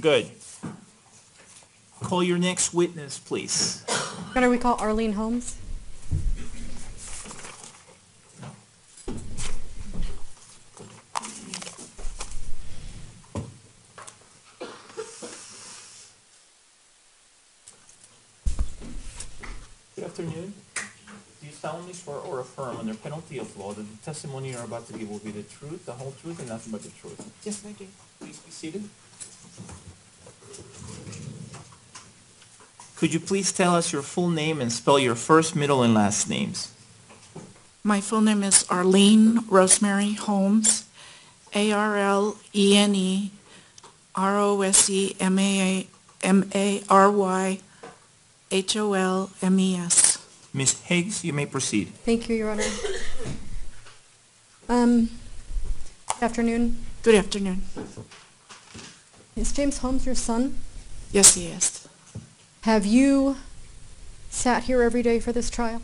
Good. Call your next witness, please. Can we call Arlene Holmes? Good afternoon. Do you solemnly swear or affirm under penalty of law that the testimony you're about to give will be the truth, the whole truth, and nothing but the truth? Yes, I do. Please be seated. Could you please tell us your full name and spell your first, middle, and last names? My full name is Arlene Rosemary Holmes, ARLENE-ROSEMARYHOLMES. Ms. Higgs, you may proceed. Thank you, Your Honor. Good afternoon. Good afternoon. Is James Holmes your son? Yes, he is. Have you sat here every day for this trial?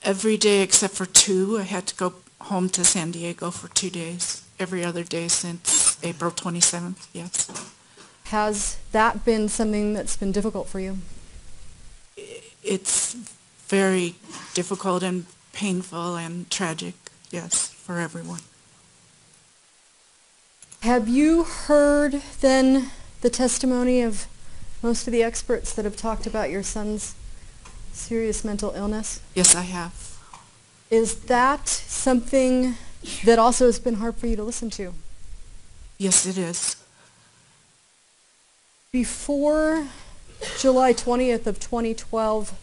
Every day except for 2. I had to go home to San Diego for 2 days. Every other day since April 27th, yes. Has that been something that's been difficult for you? It's very difficult and painful and tragic, yes, for everyone. Have you heard then the testimony of most of the experts that have talked about your son's serious mental illness? Yes, I have. Is that something that also has been hard for you to listen to? Yes, it is. Before July 20th of 2012,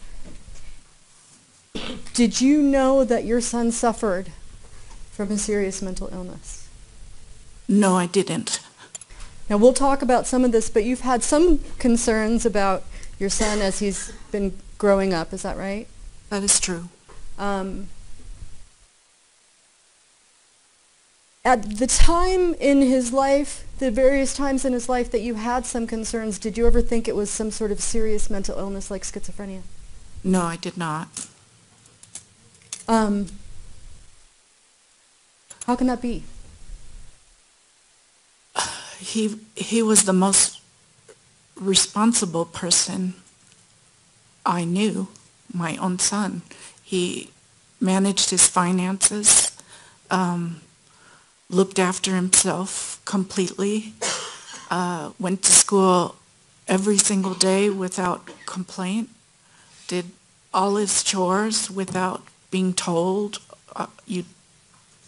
did you know that your son suffered from a serious mental illness? No, I didn't. Now, we'll talk about some of this, but you've had some concerns about your son as he's been growing up. Is that right? That is true. At the time in his life, the various times in his life that you had some concerns, did you ever think it was some sort of serious mental illness like schizophrenia? No, I did not. How can that be? He was the most responsible person I knew, my own son. He managed his finances, looked after himself completely, went to school every single day without complaint, did all his chores without being told. You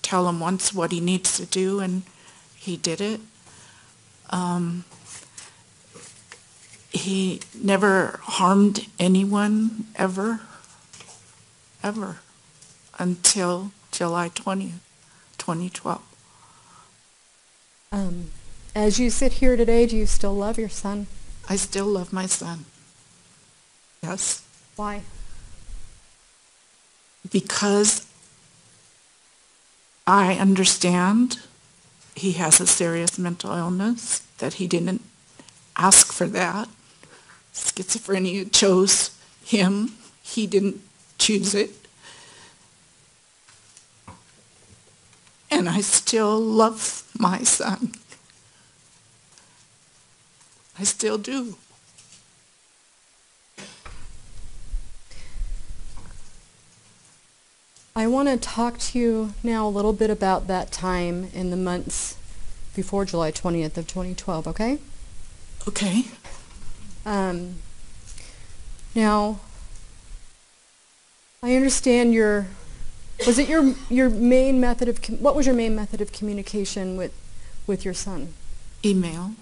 tell him once what he needs to do and he did it. He never harmed anyone ever, until July 20th, 2012. As you sit here today, do you still love your son? I still love my son. Yes. Why? Because I understand he has a serious mental illness, that he didn't ask for that. Schizophrenia chose him. He didn't choose it. And I still love my son. I still do. I want to talk to you now a little bit about that time in the months before July 20th of 2012, okay? Okay. Now, I understand was it your main method of, what was your main method of communication with your son? Email.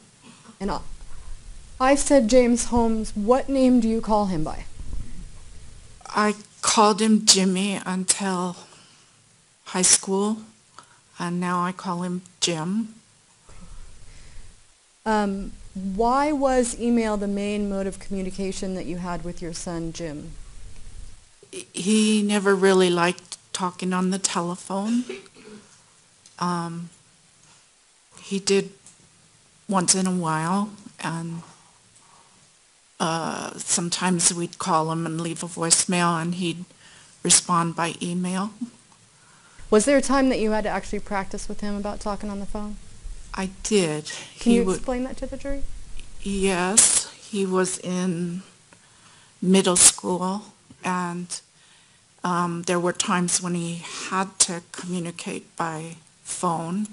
And I said James Holmes. What name do you call him by? I called him Jimmy until high school, and now I call him Jim. Why was email the main mode of communication that you had with your son, Jim? He never really liked talking on the telephone. He did once in a while, and sometimes we'd call him and leave a voicemail, and he'd respond by email. Was there a time that you had to actually practice with him about talking on the phone? I did. Can He you would- explain that to the jury? Yes, he was in middle school, and there were times when he had to communicate by phone.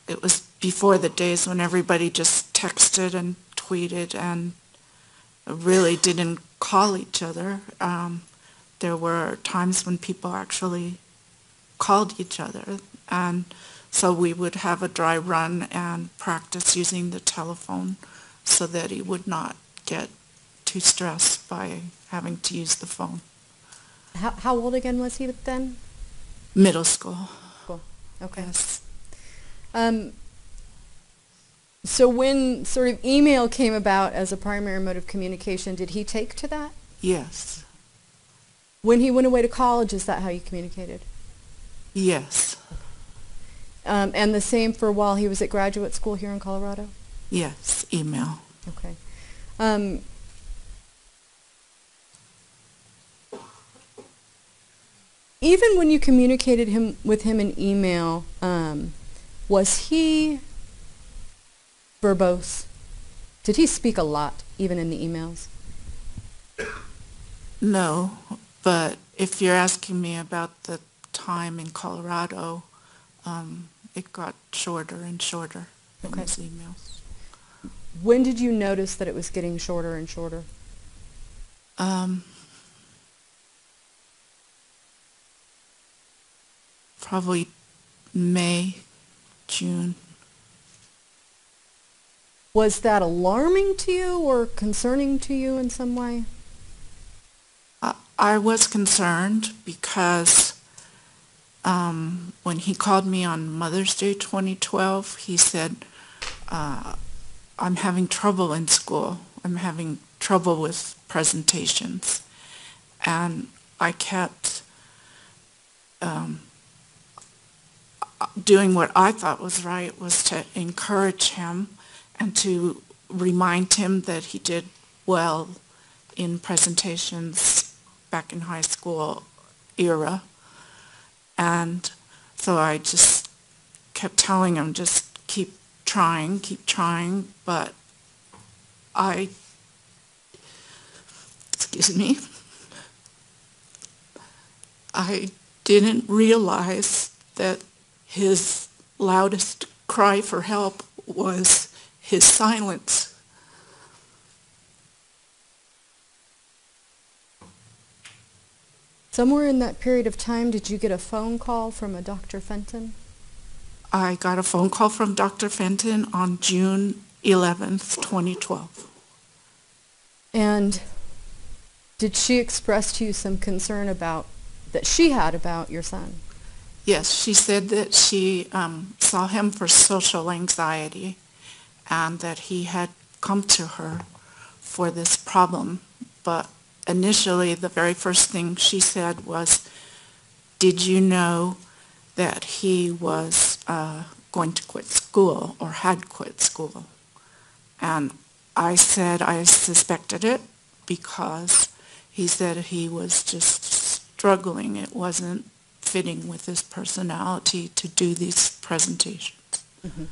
It was before the days when everybody just texted and tweeted and really didn't call each other. There were times when people actually called each other, and so we would have a dry run and practice using the telephone so that he would not get too stressed by having to use the phone. How old again was he then? Middle school. Cool. Okay. Yes. So when sort of email came about as a primary mode of communication, did he take to that? Yes. When he went away to college, is that how you communicated? Yes. And the same for while he was at graduate school here in Colorado? Yes. Email. Okay. Even when you communicated with him in email, was he verbose? Did he speak a lot, even in the emails? No, but if you're asking me about the time in Colorado, it got shorter and shorter in Okay. his emails. When did you notice that it was getting shorter and shorter? Probably May, June. Was that alarming to you or concerning to you in some way? I was concerned because when he called me on Mother's Day 2012, he said, I'm having trouble in school. I'm having trouble with presentations. And I kept doing what I thought was right, was to encourage him and to remind him that he did well in presentations back in high school era. And so I just kept telling him, just keep trying, but excuse me, I didn't realize that his loudest cry for help was his silence. Somewhere in that period of time, did you get a phone call from a Dr. Fenton? I got a phone call from Dr. Fenton on June 11th, 2012. And did she express to you some concern that she had about your son? Yes, she said that she saw him for social anxiety and that he had come to her for this problem. But initially, the very first thing she said was, did you know that he was going to quit school or had quit school? And I said I suspected it because he said he was just struggling. It wasn't fitting with his personality to do these presentations. Mm-hmm.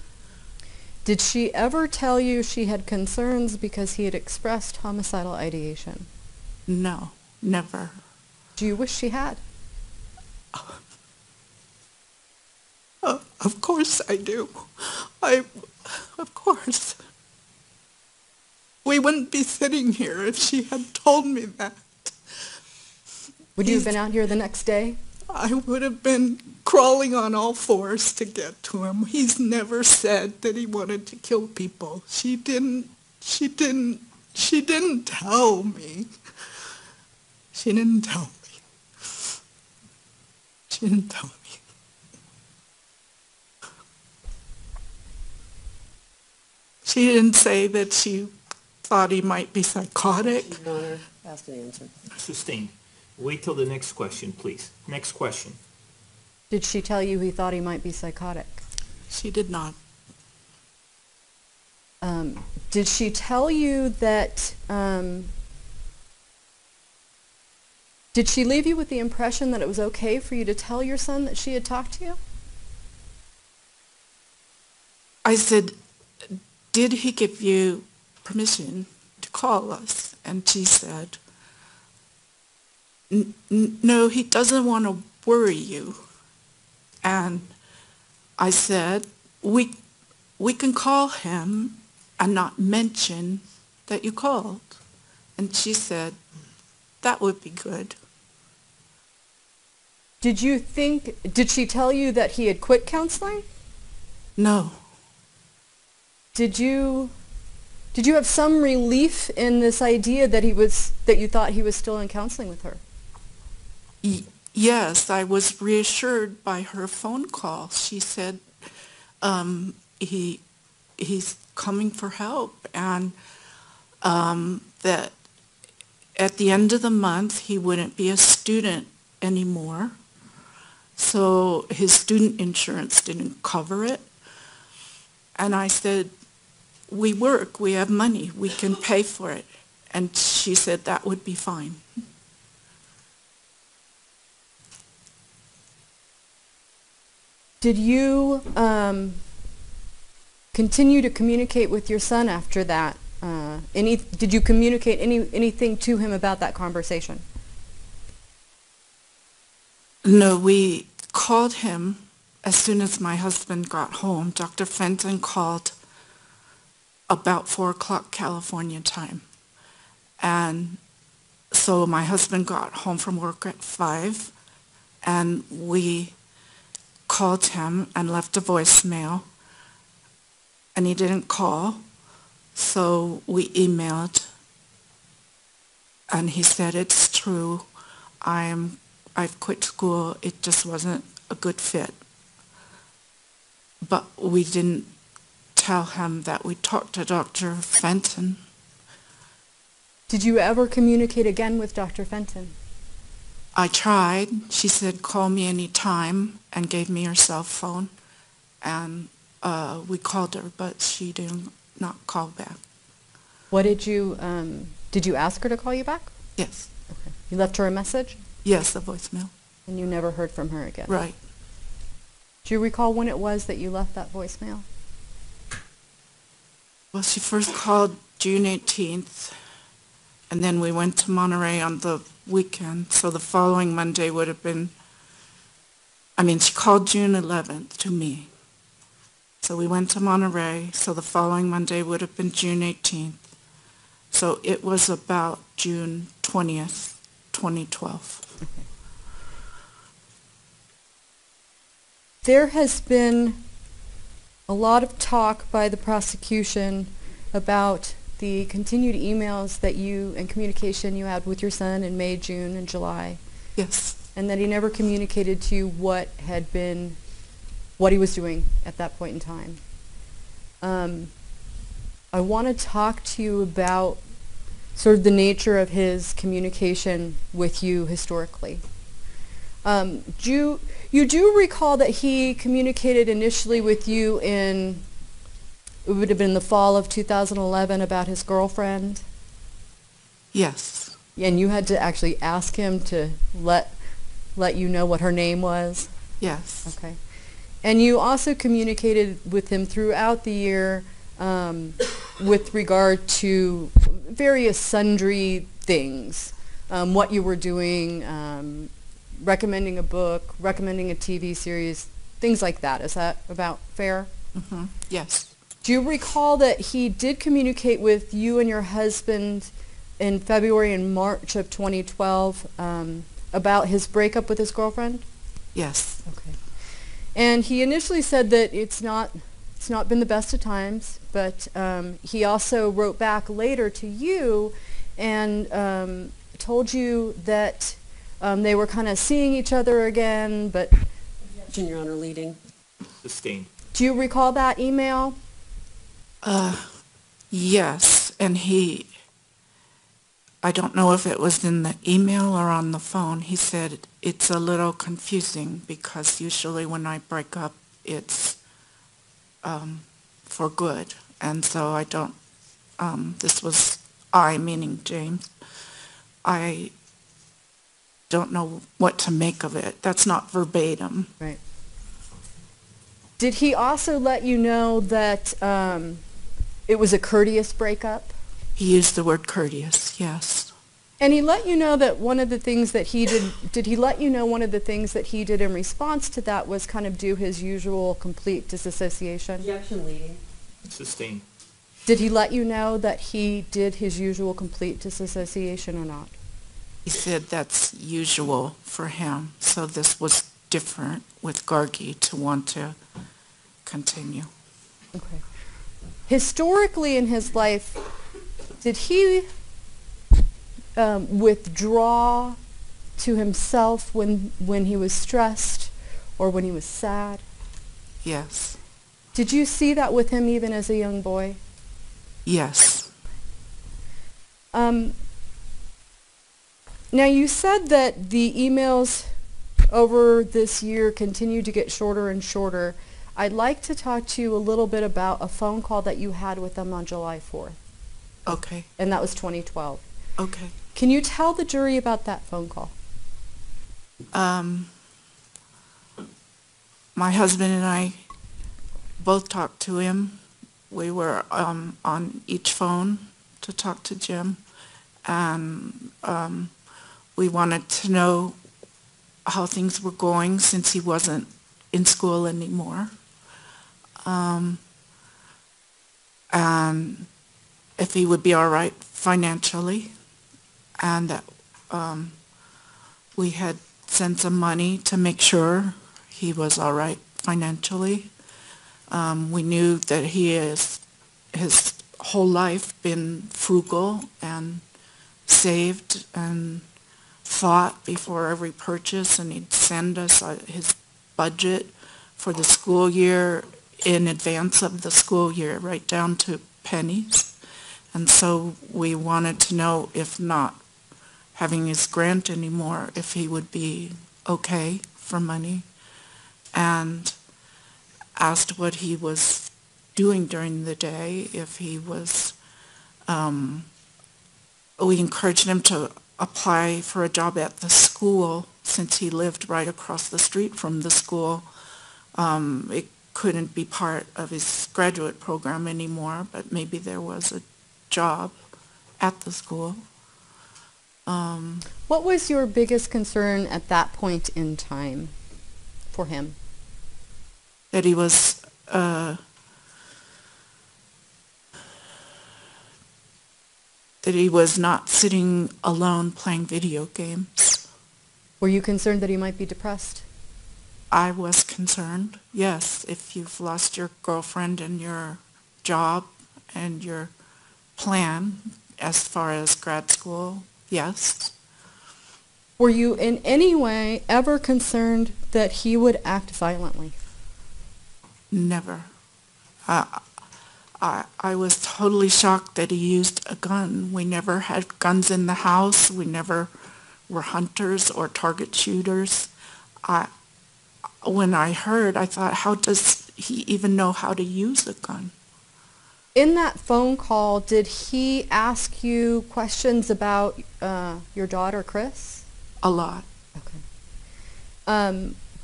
Did she ever tell you she had concerns because he had expressed homicidal ideation? No, never. Do you wish she had? Of course I do. Of course. We wouldn't be sitting here if she had told me that. Would you have been out here the next day? I would have been crawling on all fours to get to him. He's never said that he wanted to kill people. She didn't tell me. She didn't tell me. She didn't tell me. She didn't say that she thought he might be psychotic. Your Honor, asked and answered. Sustained. Wait till the next question, please. Next question. Did she tell you he thought he might be psychotic? She did not. Did she tell you that, did she leave you with the impression that it was okay for you to tell your son that she had talked to you? I said, did he give you permission to call us? And she said, no, he doesn't want to worry you. And I said, we can call him and not mention that you called. And she said, that would be good. Did she tell you that he had quit counseling? No. Did you have some relief in this idea that you thought he was still in counseling with her? Yes, I was reassured by her phone call. She said he's coming for help, and that at the end of the month he wouldn't be a student anymore, so his student insurance didn't cover it. And I said, we work, we have money, we can pay for it. And she said that would be fine. Did you continue to communicate with your son after that? Did you communicate anything to him about that conversation? No, we called him as soon as my husband got home. Dr. Fenton called about 4 o'clock California time. And so my husband got home from work at 5, and we called him and left a voicemail, and he didn't call. So we emailed, and he said, it's true, I've quit school, it just wasn't a good fit. But we didn't tell him that we talked to Dr. Fenton. Did you ever communicate again with Dr. Fenton? I tried. She said, call me any time, and gave me her cell phone. And we called her, but she did not call back. Did you ask her to call you back? Yes. Okay. You left her a message? Yes, a voicemail. And you never heard from her again? Right. Do you recall when it was that you left that voicemail? Well, she first called June 18th, and then we went to Monterey on the weekend, so the following Monday would have been, she called June 11th to me. So we went to Monterey, so the following Monday would have been June 18th. So it was about June 20th, 2012. Okay. There has been a lot of talk by the prosecution about the continued emails that you and communication you had with your son in May, June, and July. Yes. And that he never communicated to you what he was doing at that point in time. I want to talk to you about sort of the nature of his communication with you historically. You do recall that he communicated initially with you it would have been the fall of 2011 about his girlfriend? Yes. And you had to actually ask him to let you know what her name was? Yes. Okay. And you also communicated with him throughout the year with regard to various sundry things, what you were doing, recommending a book, recommending a TV series, things like that. Is that about fair? Mm-hmm. Yes. Do you recall that he did communicate with you and your husband in February and March of 2012 about his breakup with his girlfriend? Yes. Okay. And he initially said that it's not been the best of times, but he also wrote back later to you and told you that they were kind of seeing each other again, but... Objection, Your Honor, leading. Sustained. Do you recall that email? Yes, and I don't know if it was in the email or on the phone, he said it's a little confusing because usually when I break up, it's for good. And so I don't, this was I, meaning James, I don't know what to make of it. That's not verbatim. Right. Did he also let you know that it was a courteous breakup? He used the word courteous, yes. And he let you know that one of the things that he did he let you know one of the things that he did in response to that was kind of do his usual complete disassociation? Objection, leading. Sustained. Did he let you know that he did his usual complete disassociation or not? He said that's usual for him, so this was different with Gargi to want to continue. Okay. Historically in his life, did he withdraw to himself when he was stressed or when he was sad? Yes. Did you see that with him even as a young boy? Yes. Now you said that the emails over this year continue to get shorter and shorter. I'd like to talk to you a little bit about a phone call that you had with them on July 4th. Okay. And that was 2012. Okay. Can you tell the jury about that phone call? My husband and I both talked to him. We were on each phone to talk to Jim, and we wanted to know how things were going since he wasn't in school anymore, and if he would be all right financially, and that we had sent some money to make sure he was all right financially. We knew that he has his whole life been frugal and saved and thought before every purchase, and he'd send us his budget for the school year in advance of the school year, right down to pennies. And so we wanted to know, if not having his grant anymore, if he would be okay for money, and asked what he was doing during the day, if he was, we encouraged him to apply for a job at the school since he lived right across the street from the school. It couldn't be part of his graduate program anymore, but maybe there was a job at the school. What was your biggest concern at that point in time for him? That he was that he was not sitting alone playing video games. Were you concerned that he might be depressed? I was concerned, yes. If you've lost your girlfriend and your job and your plan as far as grad school, yes. Were you in any way ever concerned that he would act violently? Never. I was totally shocked that he used a gun. We never had guns in the house. We never were hunters or target shooters. When I heard, I thought, how does he even know how to use a gun? In that phone call, did he ask you questions about your daughter, Chris? A lot. Okay.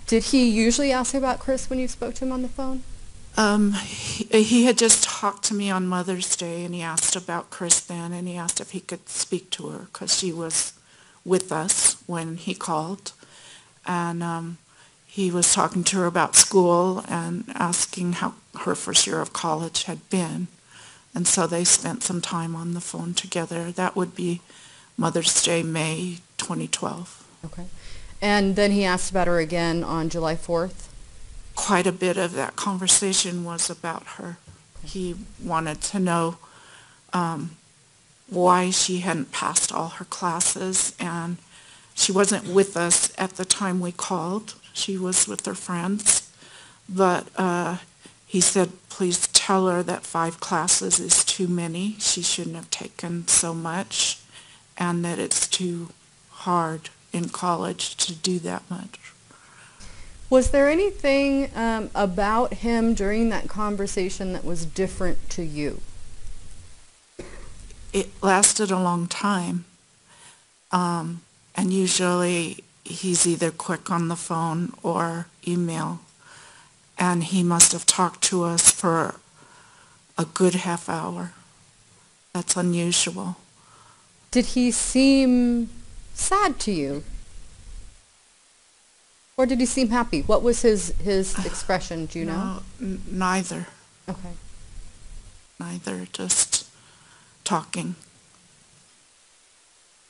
Did he usually ask about Chris when you spoke to him on the phone? He had just talked to me on Mother's Day, and he asked about Chris then, and he asked if he could speak to her because she was with us when he called. And he was talking to her about school and asking how her first year of college had been. And so they spent some time on the phone together. That would be Mother's Day, May 2012. Okay. And then he asked about her again on July 4th? Quite a bit of that conversation was about her. He wanted to know why she hadn't passed all her classes, and she wasn't with us at the time we called. She was with her friends. But he said, please tell her that 5 classes is too many. She shouldn't have taken so much, and that it's too hard in college to do that much. Was there anything about him during that conversation that was different to you? It lasted a long time, and usually he's either quick on the phone or email, and he must have talked to us for a good half hour. That's unusual. Did he seem sad to you? Or did he seem happy? What was his expression, do you know? No, neither. Okay. Neither, just talking.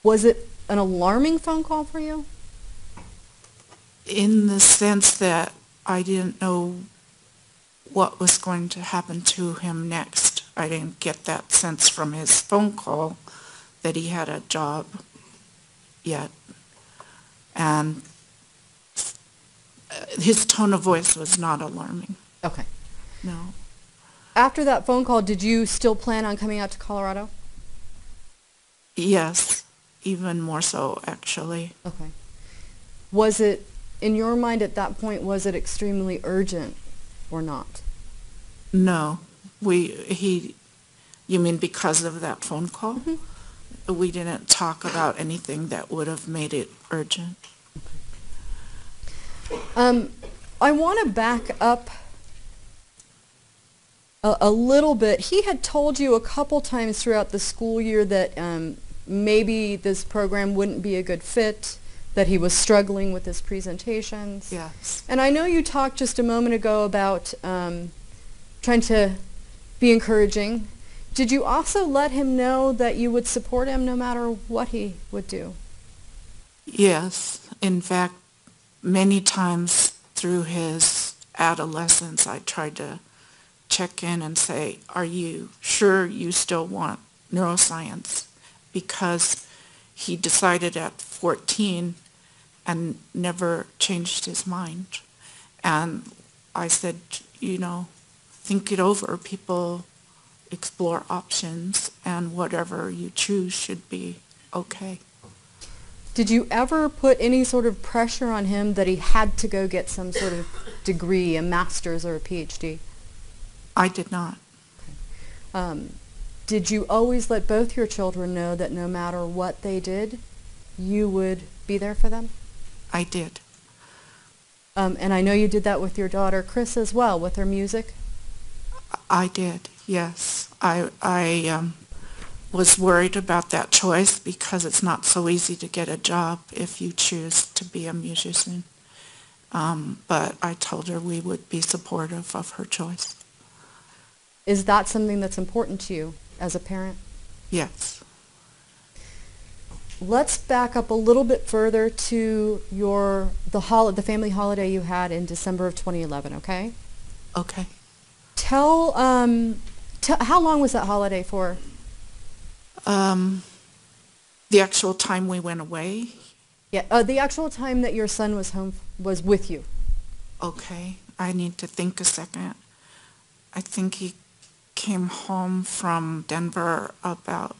Was it an alarming phone call for you? In the sense that I didn't know what was going to happen to him next. I didn't get that sense from his phone call that he had a job yet. And his tone of voice was not alarming. Okay. No. After that phone call, did you still plan on coming out to Colorado? Yes, even more so, actually. Okay. Was it, in your mind at that point, was it extremely urgent or not? No. You mean because of that phone call? Mm-hmm. We didn't talk about anything that would have made it urgent. I want to back up a little bit. He had told you a couple times throughout the school year that maybe this program wouldn't be a good fit, that he was struggling with his presentations. Yes. And I know you talked just a moment ago about trying to be encouraging. Did you also let him know that you would support him no matter what he would do? Yes. In fact, many times through his adolescence, I tried to check in and say, are you sure you still want neuroscience? Because he decided at 14 and never changed his mind. And I said, think it over. People explore options, and whatever you choose should be okay. Did you ever put any sort of pressure on him that he had to go get some sort of degree, a master's or a PhD? I did not. Did you always let both your children know that no matter what they did, you would be there for them? I did. And I know you did that with your daughter, Chris, as well, with her music? I did, yes. I was worried about that choice because it's not so easy to get a job if you choose to be a musician. But I told her we would be supportive of her choice. Is that something that's important to you as a parent? Yes. Let's back up a little bit further to the family holiday you had in December of 2011, okay? Okay. How long was that holiday for? The actual time we went away? Yeah, the actual time that your son was with you. Okay. I need to think a second. I think he came home from Denver about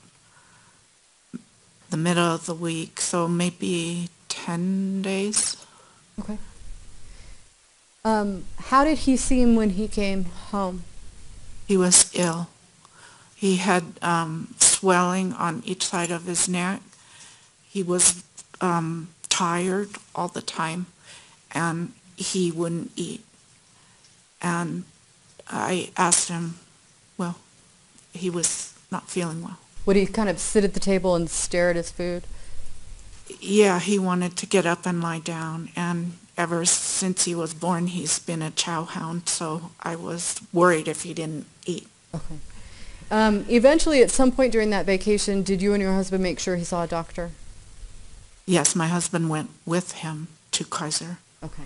the middle of the week, so maybe 10 days. Okay. How did he seem when he came home? He was ill. He had swelling on each side of his neck. He was tired all the time, and he wouldn't eat. And I asked him, well, he was not feeling well. Would he kind of sit at the table and stare at his food? Yeah, he wanted to get up and lie down, and ever since he was born, he's been a chow hound, so I was worried if he didn't eat. Okay. Eventually, at some point during that vacation, did you and your husband make sure he saw a doctor? Yes, my husband went with him to Kaiser. Okay.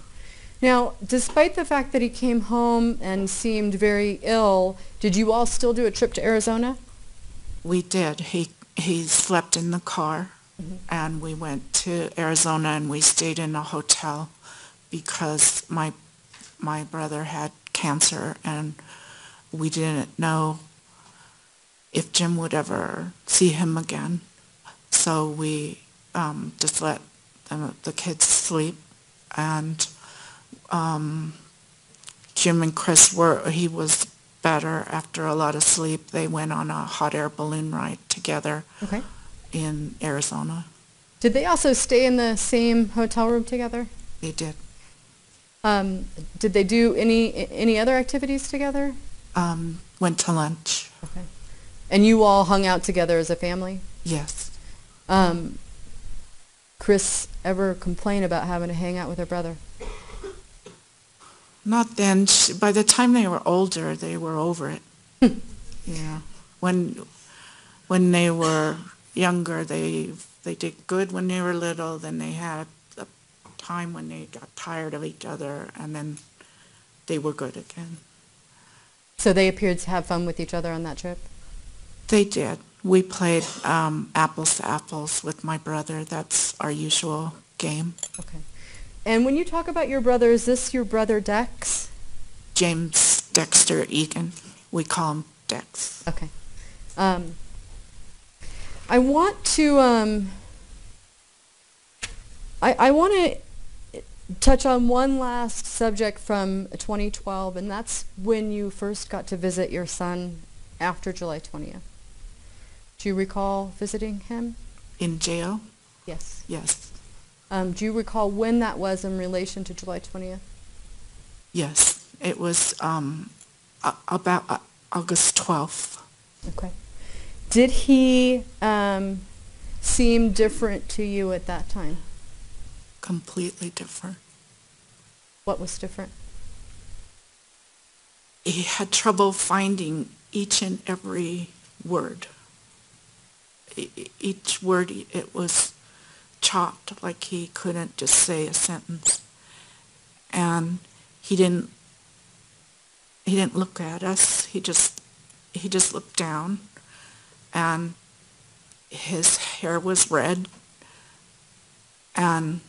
Now, despite the fact that he came home and seemed very ill, did you all still do a trip to Arizona? We did. He slept in the car, and we went to Arizona, and we stayed in a hotel because my brother had cancer, and we didn't know if Jim would ever see him again. So we just let the kids sleep, and Jim and Chris he was better after a lot of sleep. They went on a hot air balloon ride together in Arizona. Did they also stay in the same hotel room together? They did. Did they do any other activities together? Went to lunch. Okay. And you all hung out together as a family? Yes. Chris ever complain about having to hang out with her brother? Not then. By the time they were older, they were over it. Yeah. When they were younger, they did good when they were little. Then they had a time when they got tired of each other, and then they were good again. So they appeared to have fun with each other on that trip? They did. We played apples to apples with my brother. That's our usual game. Okay. And when you talk about your brother, is this your brother Dex? James Dexter Egan. We call him Dex. Okay. I want to I want to touch on one last subject from 2012, and that's when you first got to visit your son after July 20th. Do you recall visiting him? In jail? Yes. Yes. Do you recall when that was in relation to July 20th? Yes. It was about August 12th. Okay. Did he seem different to you at that time? Completely different. What was different? He had trouble finding each and every word. Each word, it was chopped, like he couldn't just say a sentence. And he didn't look at us. He just looked down, and his hair was red, and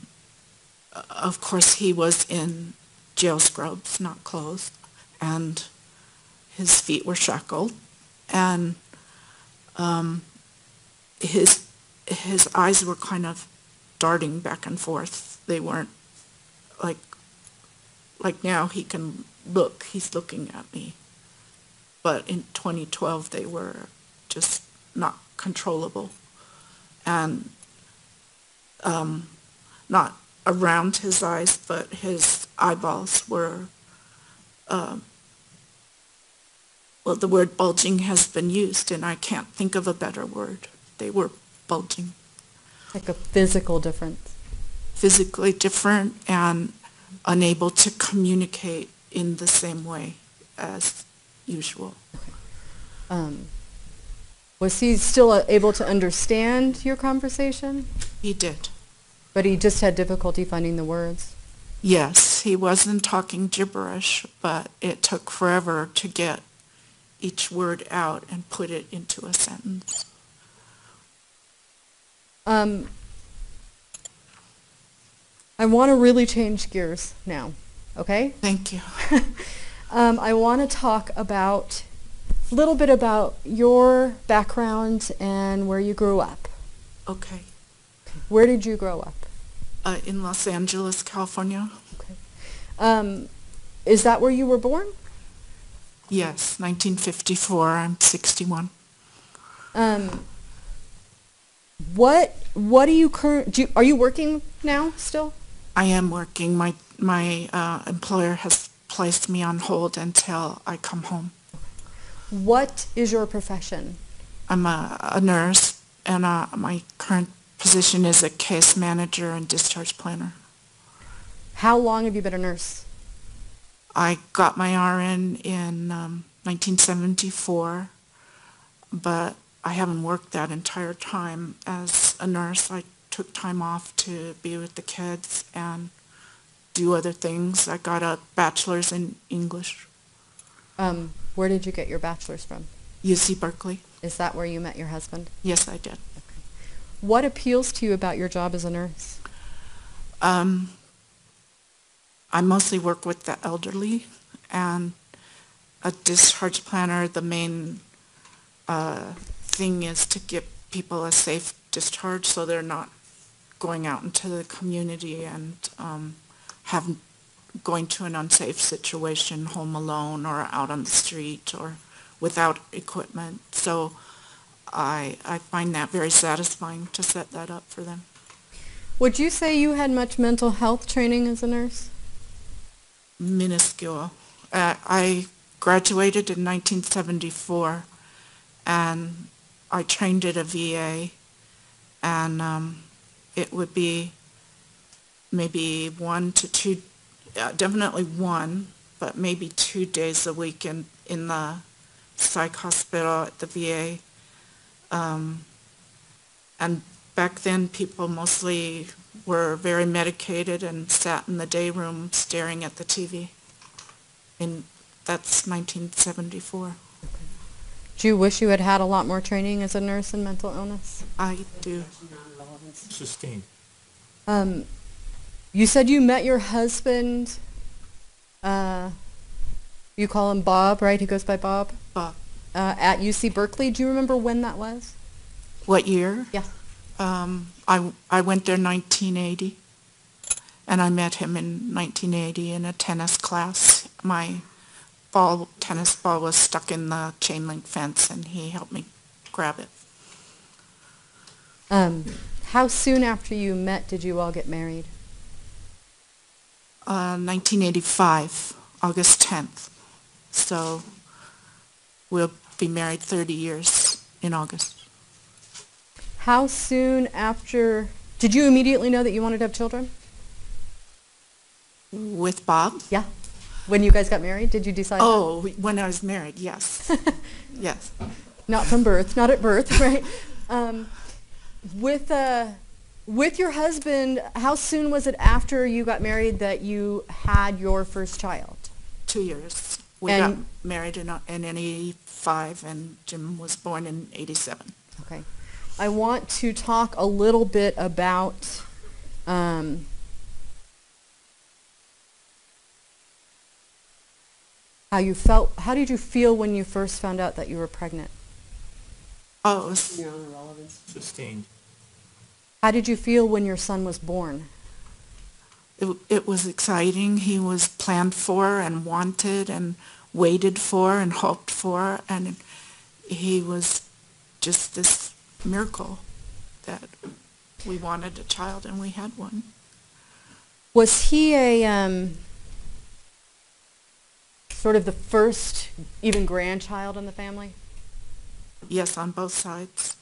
of course he was in jail scrubs, not clothes, and his feet were shackled, and his eyes were kind of darting back and forth. They weren't like now he can look, he's looking at me. But in 2012 they were just not controllable. And not around his eyes, but his eyeballs were, well, the word bulging has been used, and I can't think of a better word. They were bulging. Like a physical difference? Physically different and unable to communicate in the same way as usual. Was he still able to understand your conversation? He did. But he just had difficulty finding the words? Yes, he wasn't talking gibberish, but it took forever to get each word out and put it into a sentence. I want to really change gears now, okay? Thank you. I want to talk about a little bit about your background and where you grew up. Okay. Where did you grow up? In Los Angeles, California. Okay. Is that where you were born? Yes, 1954. I'm 61. What do you are you working now still? I am working. My employer has placed me on hold until I come home. What is your profession? I'm a nurse, and my current position is a case manager and discharge planner. How long have you been a nurse? I got my RN in 1974, but I haven't worked that entire time as a nurse. I took time off to be with the kids and do other things. I got a bachelor's in English. Where did you get your bachelor's from? UC Berkeley. Is that where you met your husband? Yes, I did. Okay. What appeals to you about your job as a nurse? I mostly work with the elderly, and a discharge planner, the main thing is to give people a safe discharge so they're not going out into the community and going to an unsafe situation, home alone or out on the street or without equipment. So I find that very satisfying to set that up for them. Would you say you had much mental health training as a nurse? minuscule. I graduated in 1974, and I trained at a VA, and it would be maybe 1 to 2, definitely 1, but maybe 2 days a week in the psych hospital at the VA. And back then, people mostly were very medicated and sat in the day room staring at the TV. And that's 1974. Do you wish you had had a lot more training as a nurse in mental illness? I do. Sustained. You said you met your husband, you call him Bob, right? He goes by Bob? Bob. At UC Berkeley. Do you remember when that was? What year? Yeah. I went there 1980, and I met him in 1980 in a tennis class. My tennis ball was stuck in the chain link fence, and he helped me grab it. How soon after you met did you all get married? 1985, August 10th. So we'll be married 30 years in August. How soon after, did you immediately know that you wanted to have children? With Bob? Yeah. When you guys got married, did you decide? Oh, when I was married, yes. Yes. Not from birth, not at birth, right? With your husband, how soon was it after you got married that you had your first child? 2 years. We got married in 85, and Jim was born in 87. Okay. I want to talk a little bit about how you felt. How did you feel when you first found out that you were pregnant? Oh, it was, Your Honor, relevance. Sustained. How did you feel when your son was born? it was exciting. He was planned for and wanted and waited for and hoped for, and he was just this miracle that we wanted a child and we had one. Was he a sort of the first even grandchild in the family? Yes, on both sides.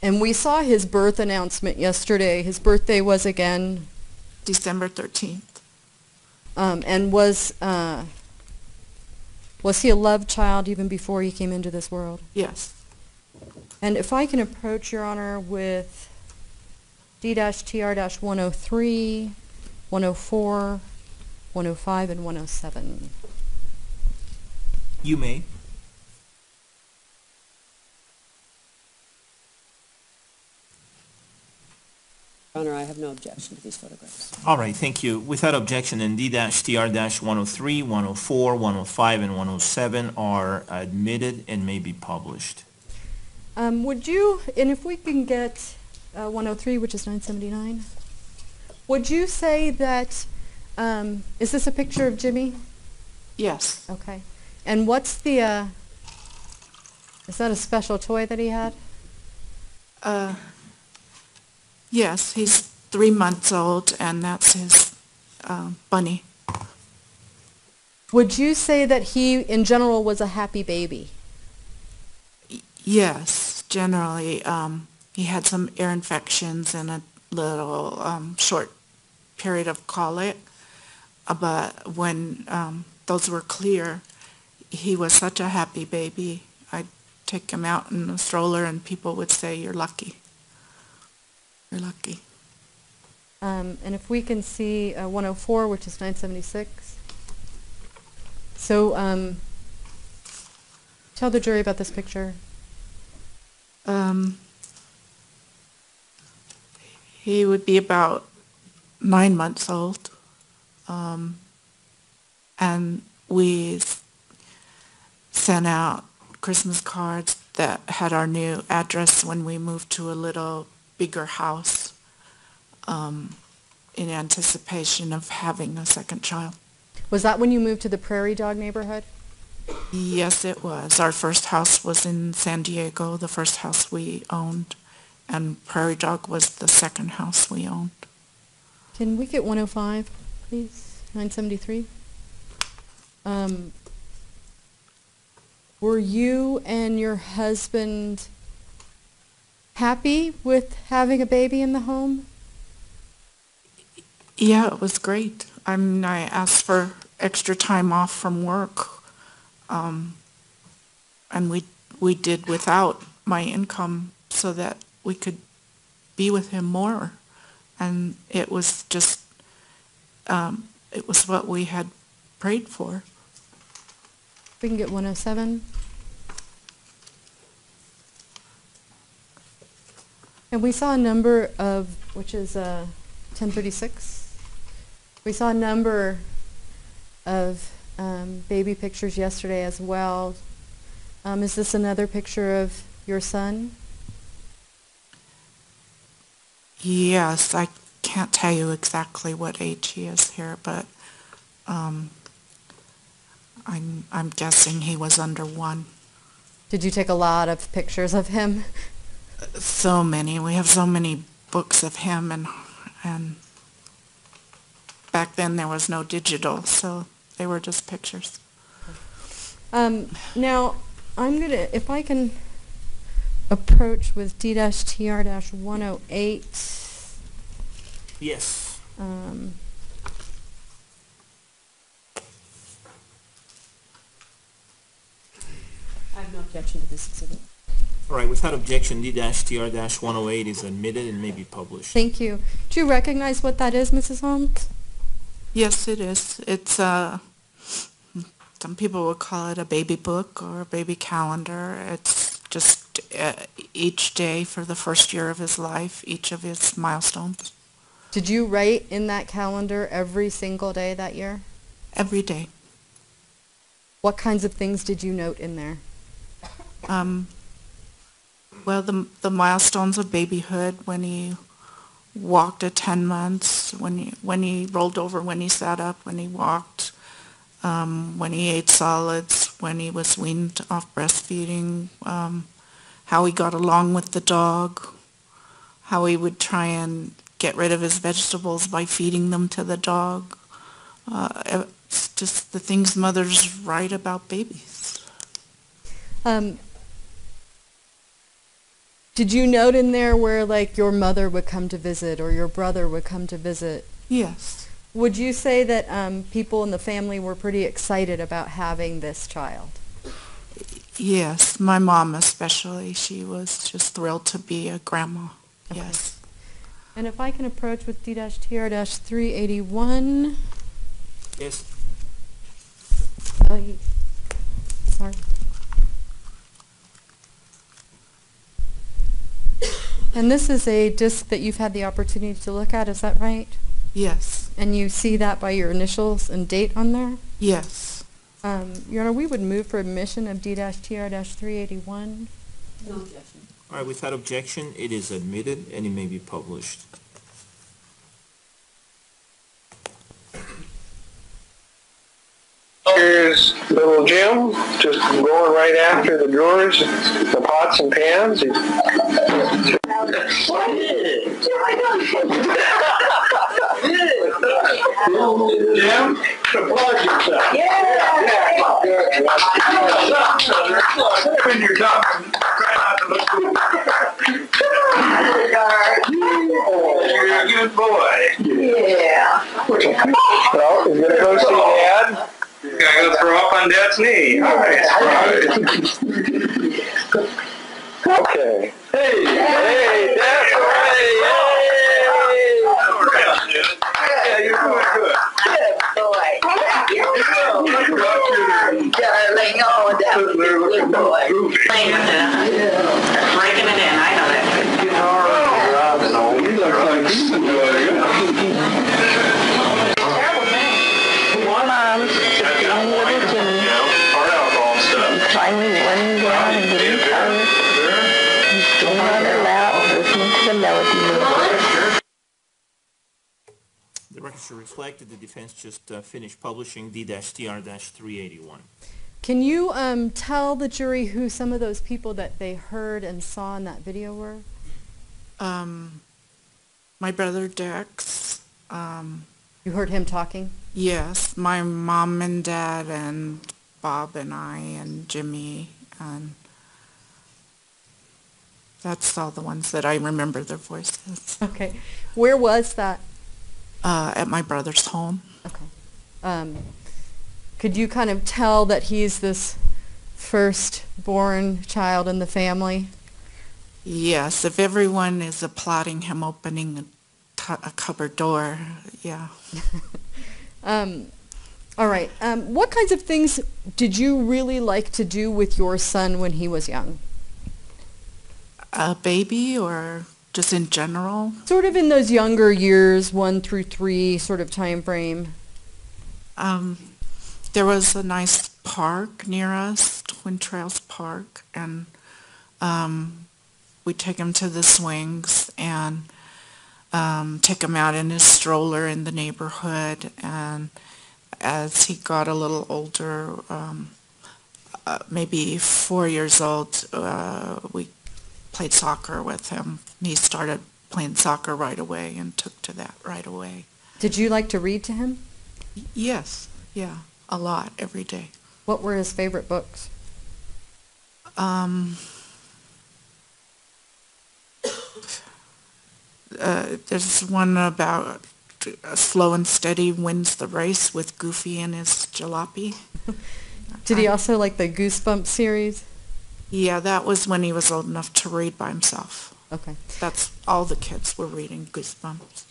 And we saw his birth announcement yesterday. His birthday was again? December 13th. And was he a loved child even before he came into this world? Yes. And if I can approach, Your Honor, with D-TR-103, 104, 105, and 107. You may. Your Honor, I have no objection to these photographs. All right, thank you. Without objection, then D-TR-103, 104, 105, and 107 are admitted and may be published. Would you, and if we can get 103, which is 979, would you say that, is this a picture of Jimmy? Yes. Okay. And what's the, is that a special toy that he had? Yes, he's 3 months old, and that's his bunny. Would you say that he, in general, was a happy baby? Yes, generally. He had some ear infections and a little short period of colic, but when those were clear, he was such a happy baby. I'd take him out in a stroller and people would say, "You're lucky. You're lucky." And if we can see 104, which is 976. So tell the jury about this picture. He would be about 9 months old, and we sent out Christmas cards that had our new address when we moved to a little bigger house in anticipation of having a second child. Was that when you moved to the Prairie Dog neighborhood? Yes, it was. Our first house was in San Diego, the first house we owned, and Prairie Dog was the second house we owned. Can we get 105, please? 973. Were you and your husband happy with having a baby in the home? Yeah, it was great. I mean, I asked for extra time off from work, and we did without my income so that we could be with him more. And it was just, it was what we had prayed for. We can get 107. And we saw a number of, which is 1036. We saw a number of baby pictures yesterday as well. Is this another picture of your son? Yes, I can't tell you exactly what age he is here, but I'm guessing he was under 1. Did you take a lot of pictures of him? So many. We have so many books of him, and back then there was no digital, so they were just pictures. Now, I'm going to, if I can approach with D-TR-108. Yes. I have no objection to this exhibit. All right, without objection, D-TR-108 is admitted and may be published. Thank you. Do you recognize what that is, Mrs. Holmes? Yes, it is. It's some people would call it a baby book or a baby calendar. It's just each day for the first year of his life, each of his milestones. Did you write in that calendar every single day that year? Every day. What kinds of things did you note in there? Well, the milestones of babyhood, when he walked at 10 months, when he rolled over, when he sat up, when he walked, when he ate solids, when he was weaned off breastfeeding, how he got along with the dog, how he would try and get rid of his vegetables by feeding them to the dog. It's just the things mothers write about babies. Did you note in there where, like, your mother would come to visit or your brother would come to visit? Yes. Would you say that people in the family were pretty excited about having this child? Yes, my mom especially. She was just thrilled to be a grandma. Okay. Yes. And if I can approach with D-TR-381. Yes. Sorry. And this is a disc that you've had the opportunity to look at, is that right? Yes. And you see that by your initials and date on there? Yes. Your Honor, we would move for admission of D-TR-381. No objection. All right, without objection, it is admitted and it may be published. Here's little Jim, just going right after the drawers, the pots and pans. Jim, applaud yourself. When you're talking, try not to look cool. You're a good boy. Yeah. Well, he's gonna go see Dad. Gotta go throw up on Dad's knee. All right. Okay. Hey, that's right. Yeah, you're doing good. Good boy. Darling, oh, that was a good boy. Breaking it in, I know that. He looks like he's enjoying it. Mom's just young little Jimmy. Finally running down and getting tired. He's still on her lap, listening to the melody music. The record should reflect that the defense just finished publishing D-TR-381. Can you tell the jury who some of those people that they heard and saw in that video were? My brother Dex, You heard him talking? Yes, my mom and dad and Bob and I and Jimmy, and that's all the ones that I remember their voices. Okay. Where was that? At my brother's home. Okay. Could you kind of tell that he's this firstborn child in the family? Yes, if everyone is applauding him opening a cupboard door, yeah. All right. What kinds of things did you really like to do with your son when he was young? A baby or just in general? Sort of in those younger years, 1 through 3 sort of time frame. There was a nice park near us, Twin Trails Park, and we'd take him to the swings and take him out in his stroller in the neighborhood. And as he got a little older, maybe 4 years old, we played soccer with him. He started playing soccer right away and took to that right away. Did you like to read to him? Yes, yeah, a lot, every day. What were his favorite books? There's one about Slow and Steady Wins the Race with Goofy and his jalopy. Did he also like the Goosebumps series? Yeah, that was when he was old enough to read by himself. Okay. That's all the kids were reading, Goosebumps.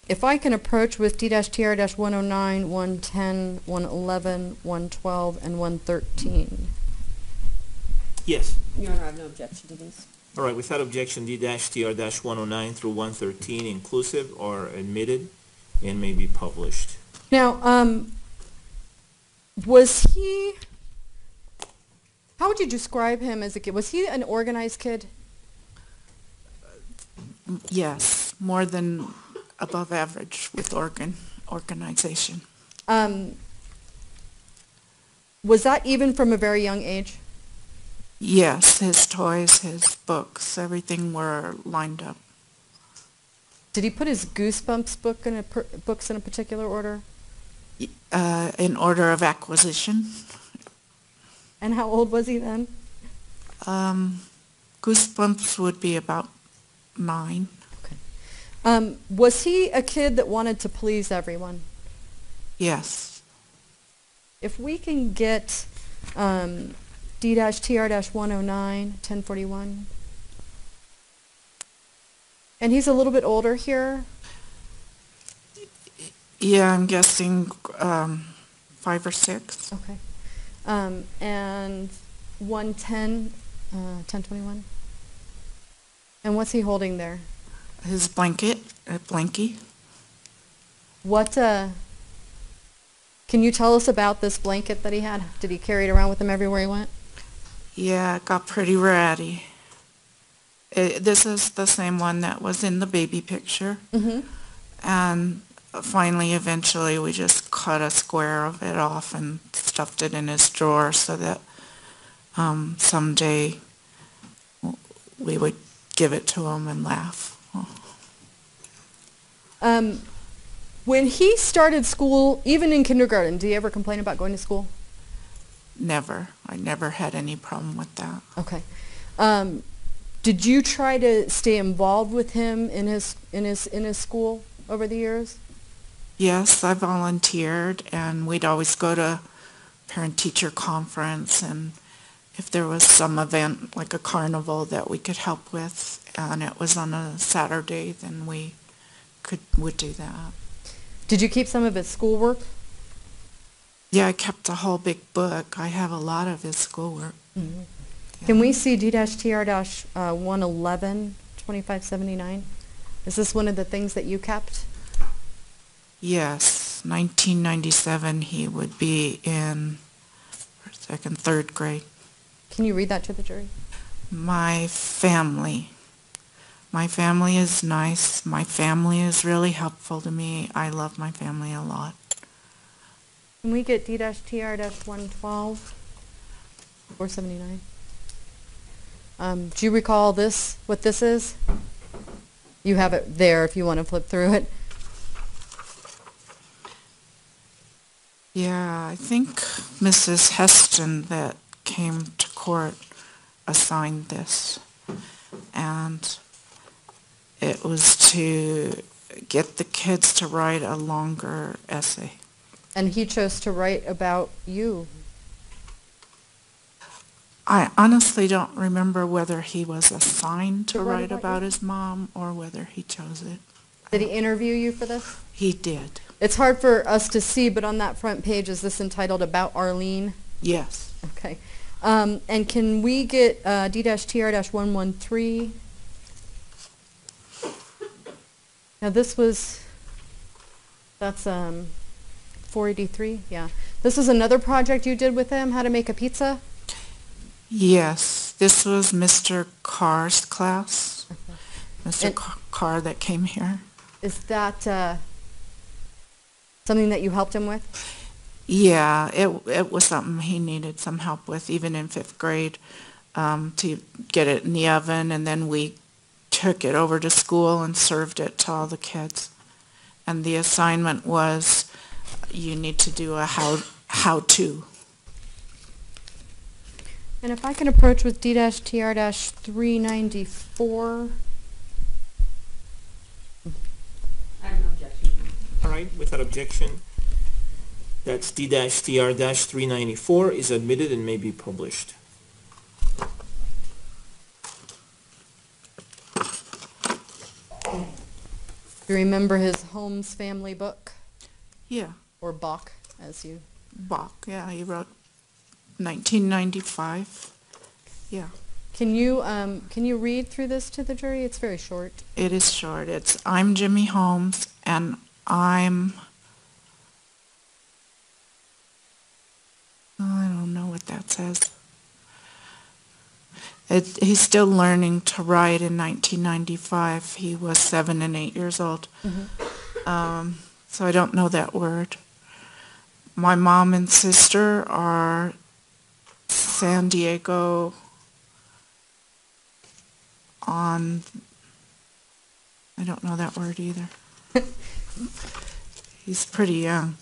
If I can approach with D-TR-109, 110, 111, 112, and 113. Yes. Your Honor, I have no objection to these. All right, without objection, D-TR-109 through 113 inclusive are admitted and may be published. Now, was he, how would you describe him as a kid? Was he an organized kid? Yes, more than above average with organization. Was that even from a very young age? Yes, his toys, his books, everything were lined up. Did he put his Goosebumps books in a particular order? In order of acquisition. And how old was he then? Goosebumps would be about 9. Was he a kid that wanted to please everyone? Yes. If we can get D-TR-109, 1041. And he's a little bit older here. Yeah, I'm guessing 5 or 6. Okay. And 110, 1021. And what's he holding there? His blanket, a blankie. What, can you tell us about this blanket that he had? Did he carry it around with him everywhere he went? Yeah, it got pretty ratty. This is the same one that was in the baby picture. Mm-hmm. And finally, eventually, we just cut a square of it off and stuffed it in his drawer so that someday we would give it to him and laugh. When he started school, even in kindergarten, did he ever complain about going to school? Never. I never had any problem with that. Okay. Did you try to stay involved with him in his school over the years? Yes, I volunteered, and we'd always go to parent-teacher conference, and if there was some event like a carnival that we could help with, and it was on a Saturday, then we would do that. Did you keep some of his schoolwork? Yeah, I kept a whole big book. I have a lot of his schoolwork. Mm-hmm. Yeah. Can we see D-TR-111, 2579? Is this one of the things that you kept? Yes, 1997 he would be in third grade. Can you read that to the jury? My family. My family is nice. My family is really helpful to me. I love my family a lot. Can we get D-TR-112, 479? Do you recall this, what this is? You have it there if you want to flip through it. Yeah, I think Mrs. Heston that came to court assigned this. And it was to get the kids to write a longer essay. And he chose to write about you. I honestly don't remember whether he was assigned to To write write about about you? his mom or whether he chose it. Did he interview you for this? He did. It's hard for us to see, but on that front page, is this entitled About Arlene? Yes. Okay. And can we get D-TR-113? Now this was, that's 483, yeah. This is another project you did with him, how to make a pizza? Yes. This was Mr. Carr's class. Okay. Mr. And- Carr that came here. Is that something that you helped him with? Yeah, it was something he needed some help with, even in 5th grade, to get it in the oven, and then we took it over to school and served it to all the kids. And the assignment was, you need to do a how-to. And if I can approach with D-TR-394. I have no objection. All right, without objection, that's D-TR-394 is admitted and may be published. You remember his Holmes family book? Yeah, Or Bach, as you... Bach, yeah, he wrote 1995. Yeah, Can you read through this to the jury? It's very short. it is short. I'm Jimmy Holmes, and I don't know what that says. He's still learning to write in 1995. He was 7 and 8 years old. So I don't know that word. My mom and sister are San Diego on, I don't know that word either. He's pretty young.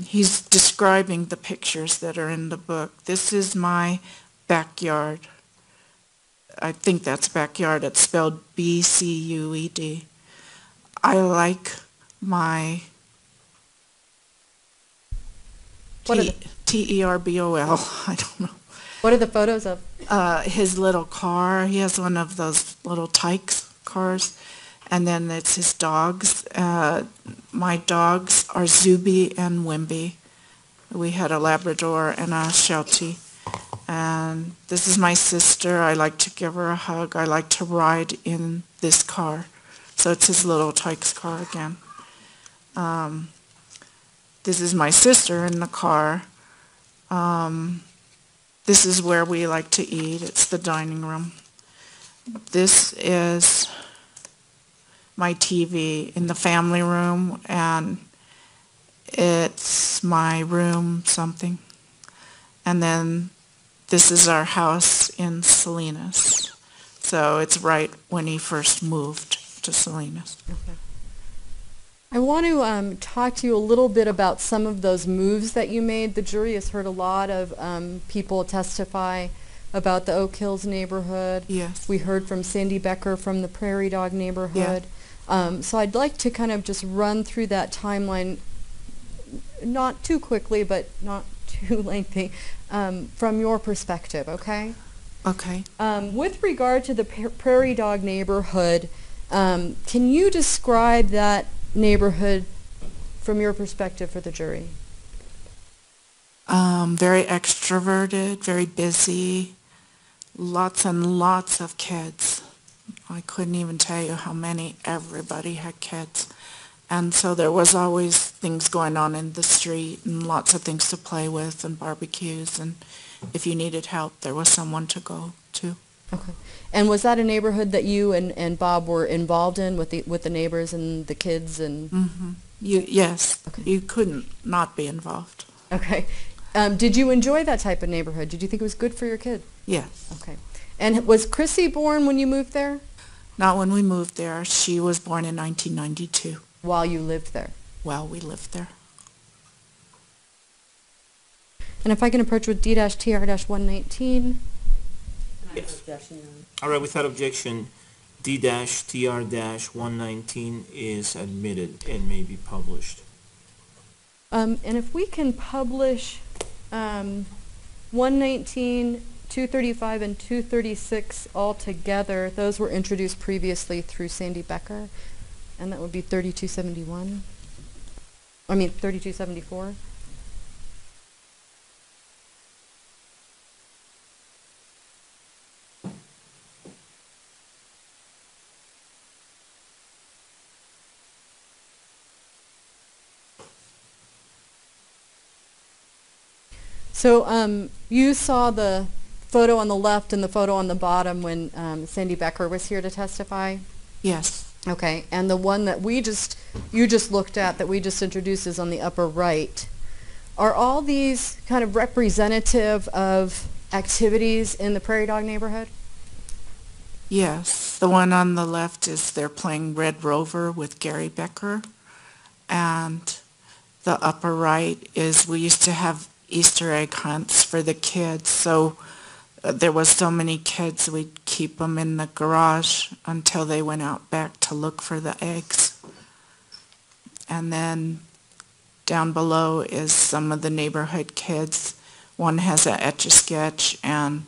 He's describing the pictures that are in the book. This is my backyard. I think that's backyard. It's spelled B-C-U-E-D. I like my What are the- T-E-R-B-O-L. I don't know. What are the photos of? His little car. He has one of those little Tykes cars. And then it's his dogs. My dogs are Zuby and Wimby. We had a Labrador and a Sheltie. And this is my sister. I like to give her a hug. I like to ride in this car. So it's his little Tykes car again. This is my sister in the car. This is where we like to eat. It's the dining room. This is my TV in the family room, and it's my room something. And then this is our house in Salinas. So it's right when he first moved to Salinas. Okay. I want to talk to you a little bit about some of those moves that you made. The jury has heard a lot of people testify about the Oak Hills neighborhood. Yes. We heard from Sandy Becker from the Prairie Dog neighborhood. So I'd like to kind of just run through that timeline, not too quickly, but not too lengthy, from your perspective, okay? Okay. With regard to the Prairie Dog neighborhood, can you describe that neighborhood from your perspective for the jury? Very extroverted, very busy, lots and lots of kids. I couldn't even tell you how many. Everybody had kids. And so there was always things going on in the street and lots of things to play with and barbecues. And if you needed help, there was someone to go to. Okay. And was that a neighborhood that you and Bob were involved in with the neighbors and the kids and? Mm-hmm. Yes. Okay. You couldn't not be involved. Okay. Did you enjoy that type of neighborhood? Did you think it was good for your kid? Yes. Okay. And was Chrissy born when you moved there? Not when we moved there. She was born in 1992. while you lived there? Well, we lived there. And if I can approach with D-TR-119. And I have Yes. no objection, Your Honor. All right, without objection, D-TR-119 is admitted and may be published. And if we can publish 119, 235, and 236 all together, those were introduced previously through Sandy Becker, and that would be 3271. I mean, 3274. So you saw the photo on the left and the photo on the bottom when Sandy Becker was here to testify? Yes. Okay, and the one that you just looked at that we just introduced is on the upper right. Are all these kind of representative of activities in the Prairie Dog neighborhood? Yes. The one on the left is they're playing Red Rover with Gary Becker. And the upper right is we used to have Easter egg hunts for the kids. So there was so many kids, we'd keep them in the garage until they went out back to look for the eggs. And then down below is some of the neighborhood kids. One has an Etch-a-Sketch, and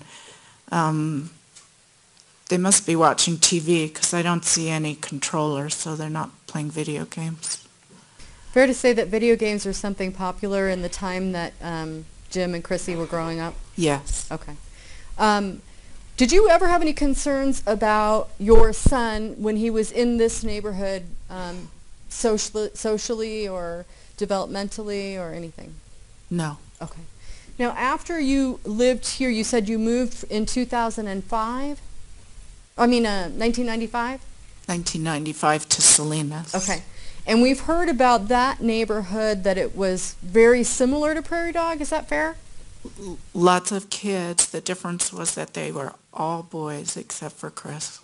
they must be watching TV because I don't see any controllers, so they're not playing video games. Fair to say that video games are something popular in the time that Jim and Chrissy were growing up? Yes. Okay. Did you ever have any concerns about your son when he was in this neighborhood socially or developmentally or anything? No. Okay. Now, after you lived here, you said you moved in 2005? I mean, 1995? 1995 to Salinas. Okay. And we've heard about that neighborhood that it was very similar to Prairie Dog. Is that fair? Lots of kids. The difference was that they were all boys except for Chris.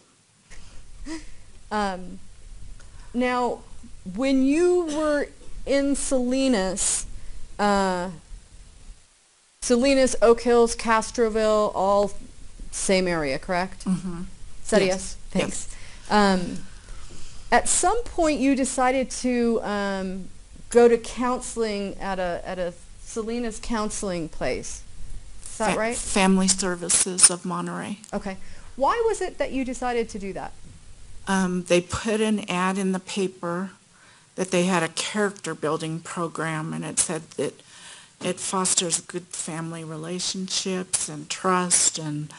Now, when you were in Salinas, Salinas, Oak Hills, Castroville, all same area, correct? Mm-hmm. Said Yes. yes. Thanks. At some point, you decided to go to counseling at a Salinas counseling place. Is that right? Family Services of Monterey. Okay. Why was it that you decided to do that? They put an ad in the paper that they had a character building program, and it said that it fosters good family relationships and trust and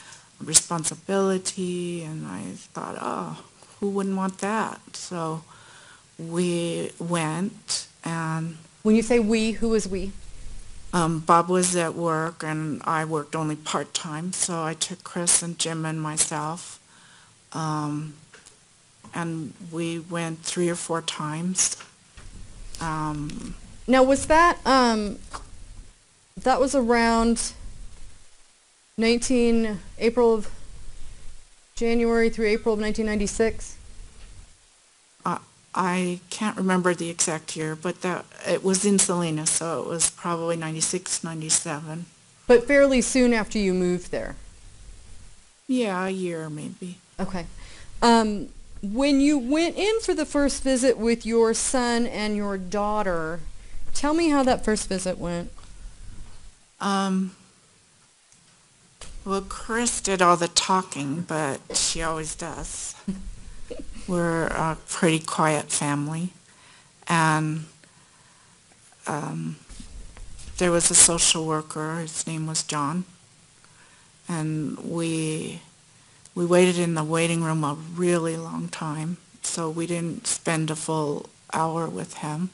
responsibility, and I thought, oh, who wouldn't want that? So we went, and When you say we, who is we? Bob was at work, and I worked only part-time, so I took Chris and Jim and myself, and we went 3 or 4 times. Now, was that was around January through April of 1996? I can't remember the exact year, but it was in Salinas, so it was probably 96, 97. But fairly soon after you moved there? Yeah, a year maybe. Okay. When you went in for the first visit with your son and your daughter, tell me how that first visit went. Well, Chris did all the talking, but she always does. We're a pretty quiet family, and there was a social worker. His name was John, and we waited in the waiting room a really long time, so we didn't spend a full hour with him,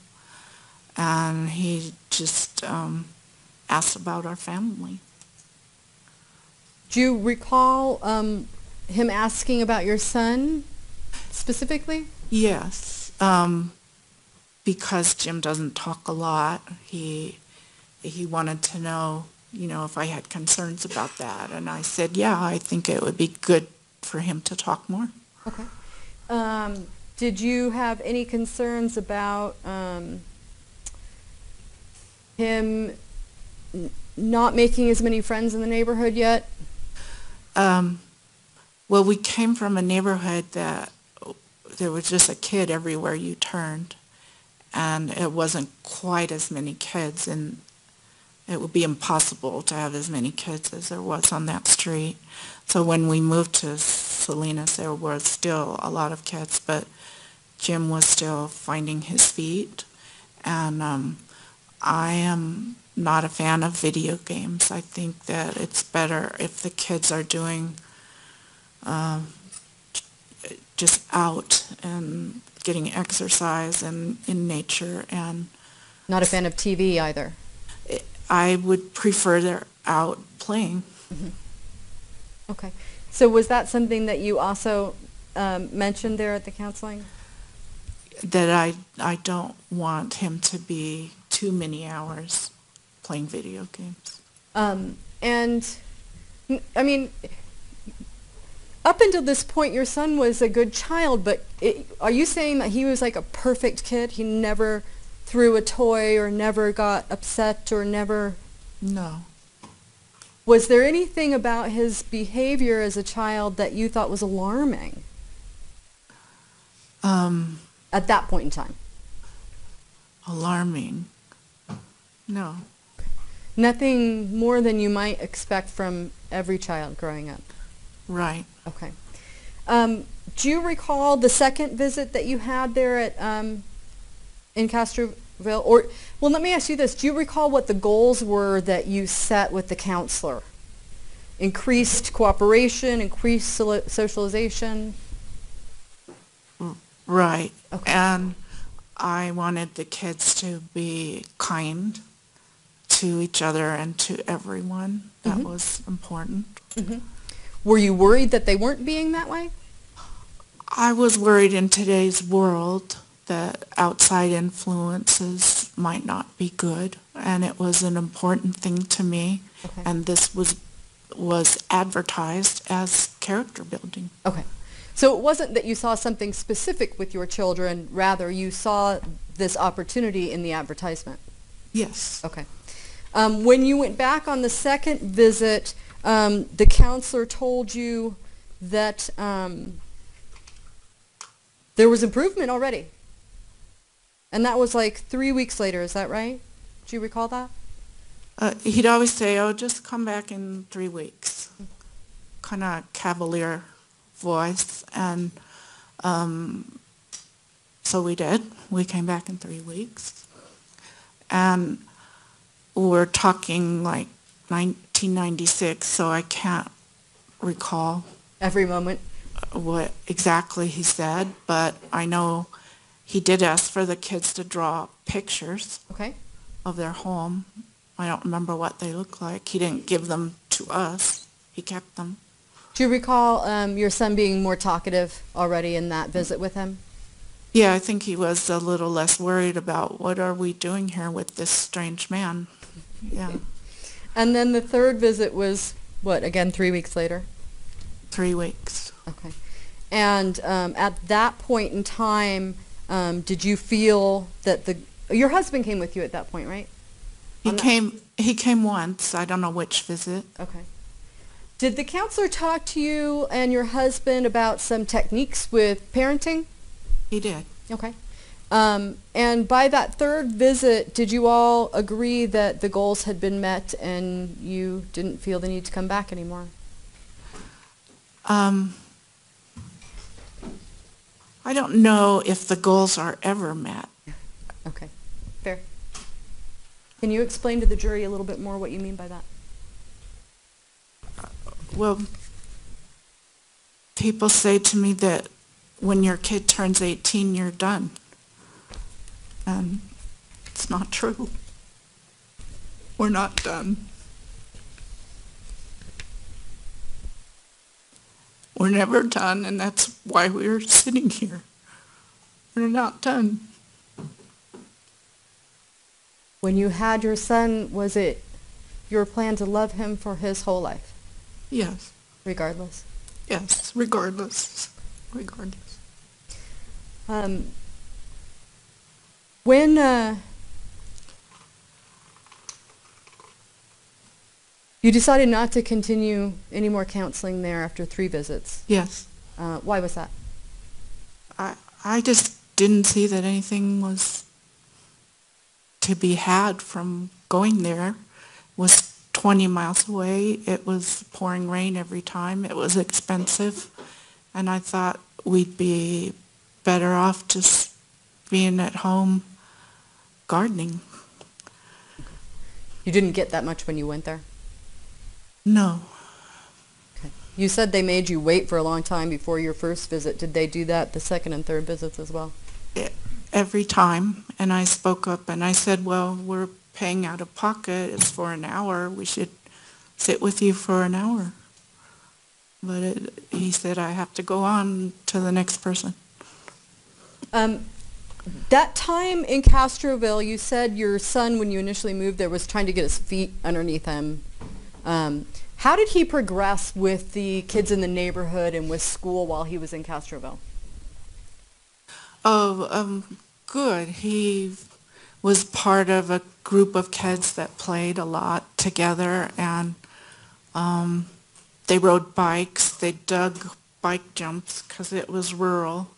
and he just asked about our family. Do you recall him asking about your son specifically? Yes, because Jim doesn't talk a lot. He wanted to know, if I had concerns about that, and I said, yeah, I think it would be good for him to talk more. Okay. Did you have any concerns about him not making as many friends in the neighborhood yet? Well, we came from a neighborhood that there was just a kid everywhere you turned, and it wasn't quite as many kids, and it would be impossible to have as many kids as there was on that street. So when we moved to Salinas, there were still a lot of kids, but Jim was still finding his feet, and I am not a fan of video games. I think that it's better if the kids are doing just out and getting exercise and in nature. And Not a fan of TV either. I would prefer they're out playing. Mm-hmm. Okay. So was that something that you also mentioned there at the counseling? That I don't want him to be too many hours playing video games. I mean, up until this point, your son was a good child, but are you saying that he was like a perfect kid? He never threw a toy or never got upset or never... No. Was there anything about his behavior as a child that you thought was alarming at that point in time? Alarming? No. Nothing more than you might expect from every child growing up? Right. Okay. Do you recall the second visit that you had there at in Castroville? Or, well, let me ask you this. Do you recall what the goals were that you set with the counselor? Increased cooperation, increased socialization? Right. Okay. And I wanted the kids to be kind to each other and to everyone. That Mm-hmm. was important. Mm-hmm. Were you worried that they weren't being that way? I was worried in today's world that outside influences might not be good, and it was an important thing to me. Okay. And this was advertised as character building. Okay. So it wasn't that you saw something specific with your children, rather you saw this opportunity in the advertisement? Yes. Okay. When you went back on the second visit, the counselor told you that there was improvement already. And that was like 3 weeks later, is that right? Do you recall that? He'd always say, "Oh, just come back in 3 weeks." Kind of cavalier voice. And so we did. We came back in 3 weeks. And we're talking like 1996, so I can't recall Every moment? what exactly he said, but I know he did ask for the kids to draw pictures Okay. of their home. I don't remember what they look like. He didn't give them to us. He kept them. Do you recall your son being more talkative already in that visit with him? Yeah, I think he was a little less worried about what are we doing here with this strange man. Yeah. And then the third visit was, what, again 3 weeks later? 3 weeks. Okay. And at that point in time, did you feel that your husband came with you at that point, right? He came once. I don't know which visit. Okay. Did the counselor talk to you and your husband about some techniques with parenting? He did. Okay. And by that third visit, did you all agree that the goals had been met and you didn't feel the need to come back anymore? I don't know if the goals are ever met. Okay. Fair. Can you explain to the jury a little bit more what you mean by that? Well, people say to me that when your kid turns 18, you're done. And it's not true. We're not done. We're never done, and that's why we're sitting here. We're not done. When you had your son, was it your plan to love him for his whole life, Yes. regardless? Yes. Regardless. Regardless. When you decided not to continue any more counseling there after 3 visits, Yes. why was that? I just didn't see that anything was to be had from going there. It was 20 miles away. It was pouring rain every time. It was expensive. And I thought we'd be better off just being at home gardening. You didn't get that much when you went there? No. Okay. You said they made you wait for a long time before your first visit. Did they do that the second and third visits as well? Every time. And I spoke up and I said, well, we're paying out of pocket. It's for an hour. We should sit with you for an hour. But he said I have to go on to the next person. That time in Castroville, you said your son, when you initially moved there, was trying to get his feet underneath him. How did he progress with the kids in the neighborhood and with school while he was in Castroville? Oh, good. He was part of a group of kids that played a lot together, and they rode bikes. They dug bike jumps because it was rural.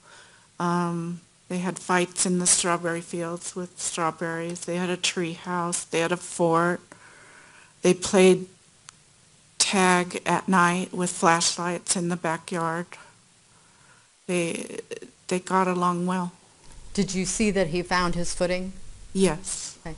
They had fights in the strawberry fields with strawberries. They had a tree house. They had a fort. They played tag at night with flashlights in the backyard. They got along well. Did you see that he found his footing? Yes. Okay.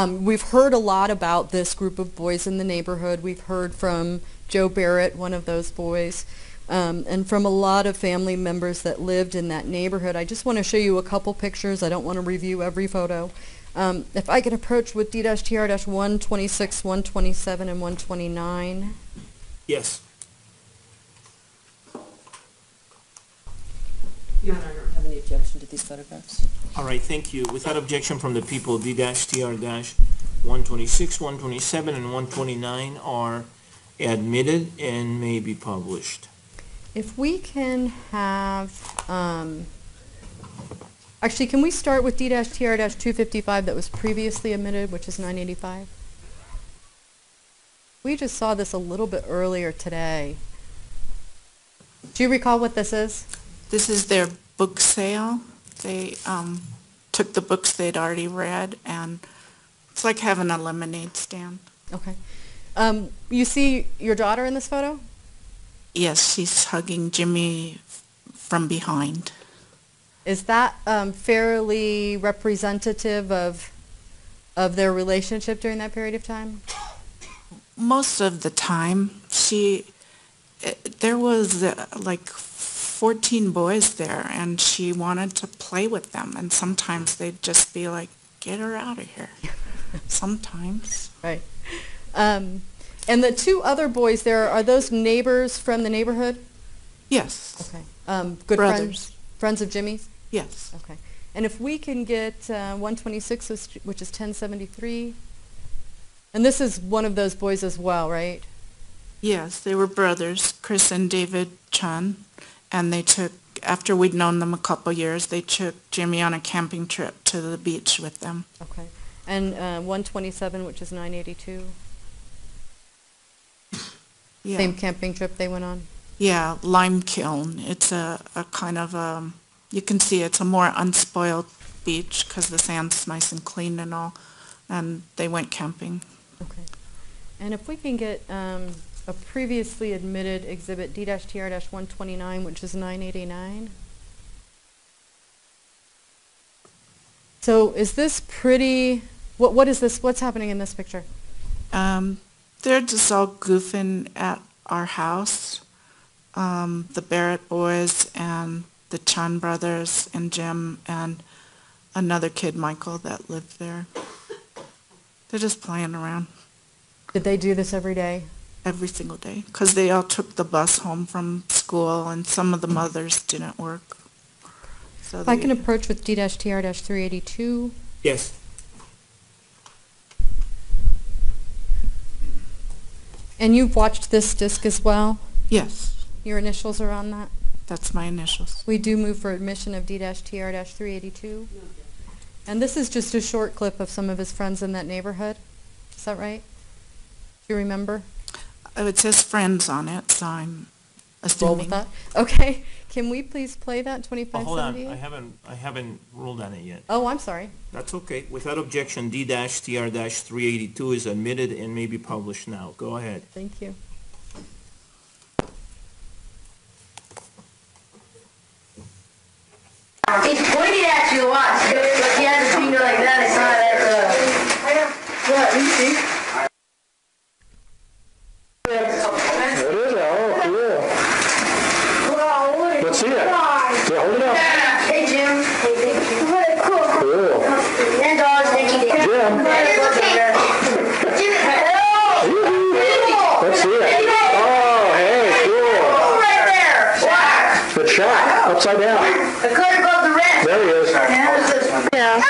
We've heard a lot about this group of boys in the neighborhood. We've heard from Joe Barrett, one of those boys, and from a lot of family members that lived in that neighborhood. I just want to show you a couple pictures. I don't want to review every photo. If I can approach with D-TR-126, 127, and 129. Yes. Your Honor, I don't have any objection to these photographs. All right, thank you. Without objection from the people, D-TR-126, 127, and 129 are admitted and may be published. If we can have, actually, can we start with D-TR-255 that was previously admitted, which is 985? We just saw this a little bit earlier today. Do you recall what this is? This is their book sale. They took the books they'd already read, and it's like having a lemonade stand. Okay. You see your daughter in this photo? Yes, she's hugging Jimmy from behind. Is that fairly representative of their relationship during that period of time? Most of the time, there was like 14 boys there, and she wanted to play with them, and sometimes they'd just be like, get her out of here. Sometimes. Right. And the 2 other boys there, are those neighbors from the neighborhood? Yes. Okay. Good Brothers. Friends of Jimmy's? Yes. Okay. And if we can get 126, which is 1073, and this is one of those boys as well, right? Yes, they were brothers, Chris and David Chun, and they took, after we'd known them a couple years, they took Jimmy on a camping trip to the beach with them. Okay. And 127, which is 982? Yeah. Same camping trip they went on? Yeah, Lime Kiln. It's a kind of, you can see it's a more unspoiled beach because the sand's nice and clean and all, and they went camping. Okay. And if we can get a previously admitted exhibit D-TR-129, which is 989. So is this pretty, what is this, what's happening in this picture? They're just all goofing at our house. The Barrett boys and the Chun brothers and Jim and another kid, Michael, that lived there. They're just playing around. Did they do this every day? Every single day, because they all took the bus home from school, and some of the mothers didn't work. So If I can approach with D-TR-382. Yes. And you've watched this disc as well? Yes. Your initials are on that? That's my initials. We do move for admission of D-TR-382. And this is just a short clip of some of his friends in that neighborhood. Is that right? Do you remember? It says friends on it, so I'm Roll with assuming. that? Okay. Can we please play that Oh, hold on, 2578? I haven't ruled on it yet. Oh, I'm sorry. That's okay. Without objection, D-TR-382 is admitted and may be published now. Go ahead. Thank you. He's pointing at you a lot, but he has his finger like that. It's not that, you see? What is it? Oh, cool. Let's see it. Yeah, hold it up. Hey, Jim. Hey, Cool. and dogs, Nicky. Jim. Let's see it. Oh, hey, cool. Right there. Wow. The shack, upside down. The color above the rest. There he is. Yeah.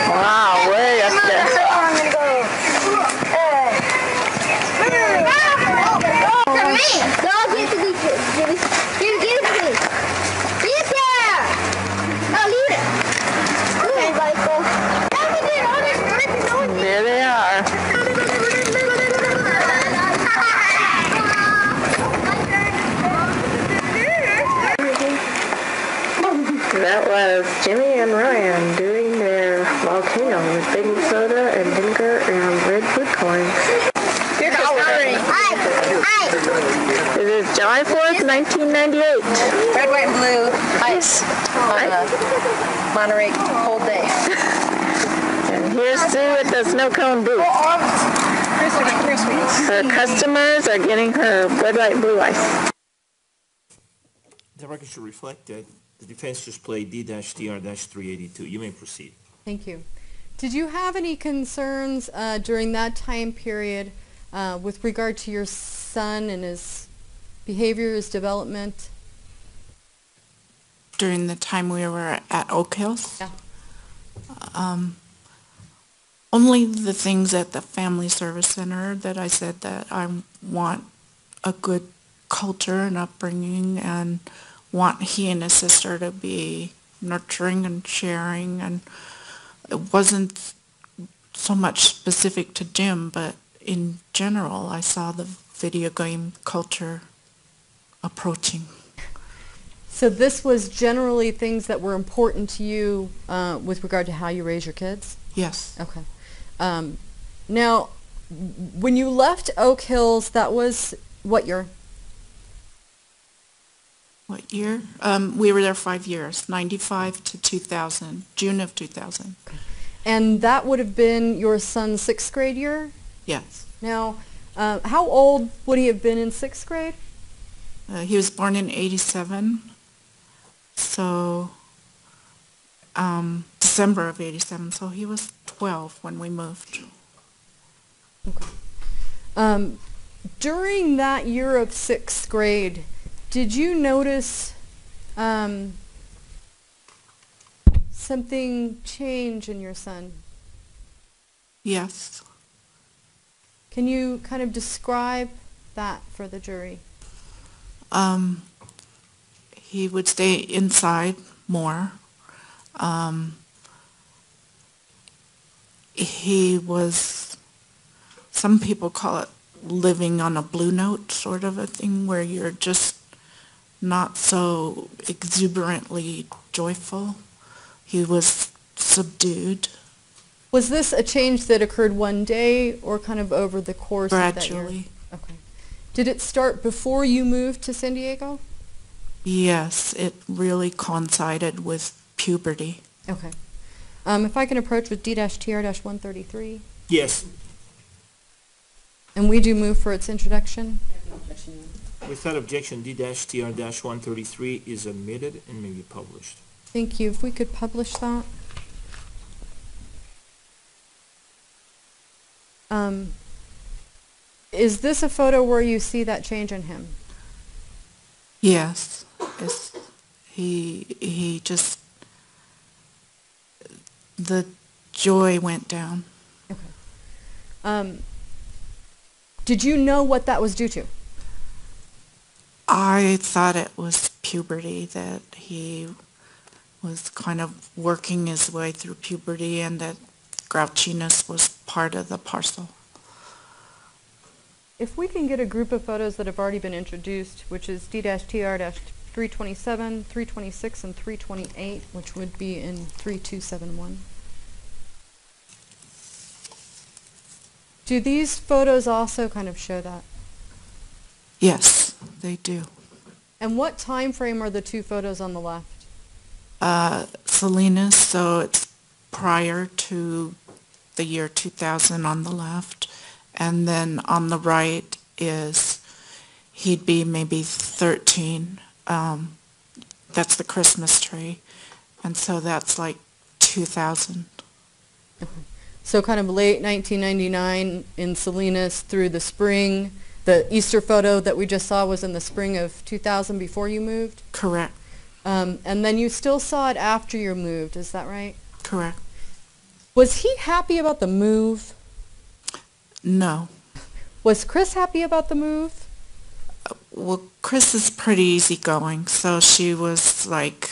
Wow, way up there. For me. Dog, give it to me. Give it to me. Yes, yeah. Oh, leave it. Okay, Michael. There they are. That was Jimmy and Ryan doing their volcano with baking soda and vinegar and red food coloring. You're coloring. It is July 4th, 1998. Red, white, and blue ice on a Monterey cold day. And here's Sue at the snow cone booth. Her customers are getting her red, white, blue ice. The record should reflect that the defense just played D-TR-382. You may proceed. Thank you. Did you have any concerns during that time period with regard to your son and his behavior, his development? During the time we were at Oak Hills? Yeah. Only the things at the Family Service Center that I said that I want a good culture and upbringing and want he and his sister to be nurturing and sharing, and it wasn't so much specific to Jim, but in general I saw the video game culture approaching. So this was generally things that were important to you with regard to how you raise your kids? Yes. Okay. Now, when you left Oak Hills, that was what year? What year? We were there 5 years, 95 to 2000, June of 2000. And that would have been your son's 6th grade year? Yes. Now, how old would he have been in 6th grade? He was born in 87, so December of 87, so he was 12 when we moved. Okay. During that year of 6th grade, did you notice something change in your son? Yes. Can you kind of describe that for the jury? He would stay inside more. He was, some people call it living on a blue note sort of a thing, where you're just not so exuberantly joyful. He was subdued. Was this a change that occurred one day or kind of over the course of that year? Gradually. Okay. Did it start before you moved to San Diego? Yes, it really coincided with puberty. Okay. If I can approach with D-TR-133. Yes. And we do move for its introduction. Without objection, D-TR-133 is admitted and may be published. Thank you. If we could publish that. Is this a photo where you see that change in him? Yes. He just, the joy went down. Okay. Did you know what that was due to? I thought it was puberty, that he was kind of working his way through puberty and that grouchiness was part of the parcel. If we can get a group of photos that have already been introduced, which is D-TR-327, 326, and 328, which would be in 3271. Do these photos also kind of show that? Yes, they do. And what time frame are the two photos on the left? Salinas, so it's prior to the year 2000 on the left. And then on the right is, he'd be maybe 13. That's the Christmas tree. And so that's like 2000. So kind of late 1999 in Salinas through the spring. The Easter photo that we just saw was in the spring of 2000 before you moved? Correct. And then you still saw it after you moved, is that right? Correct. Was he happy about the move? No. Was Chris happy about the move? Well, Chris is pretty easygoing, so she was like,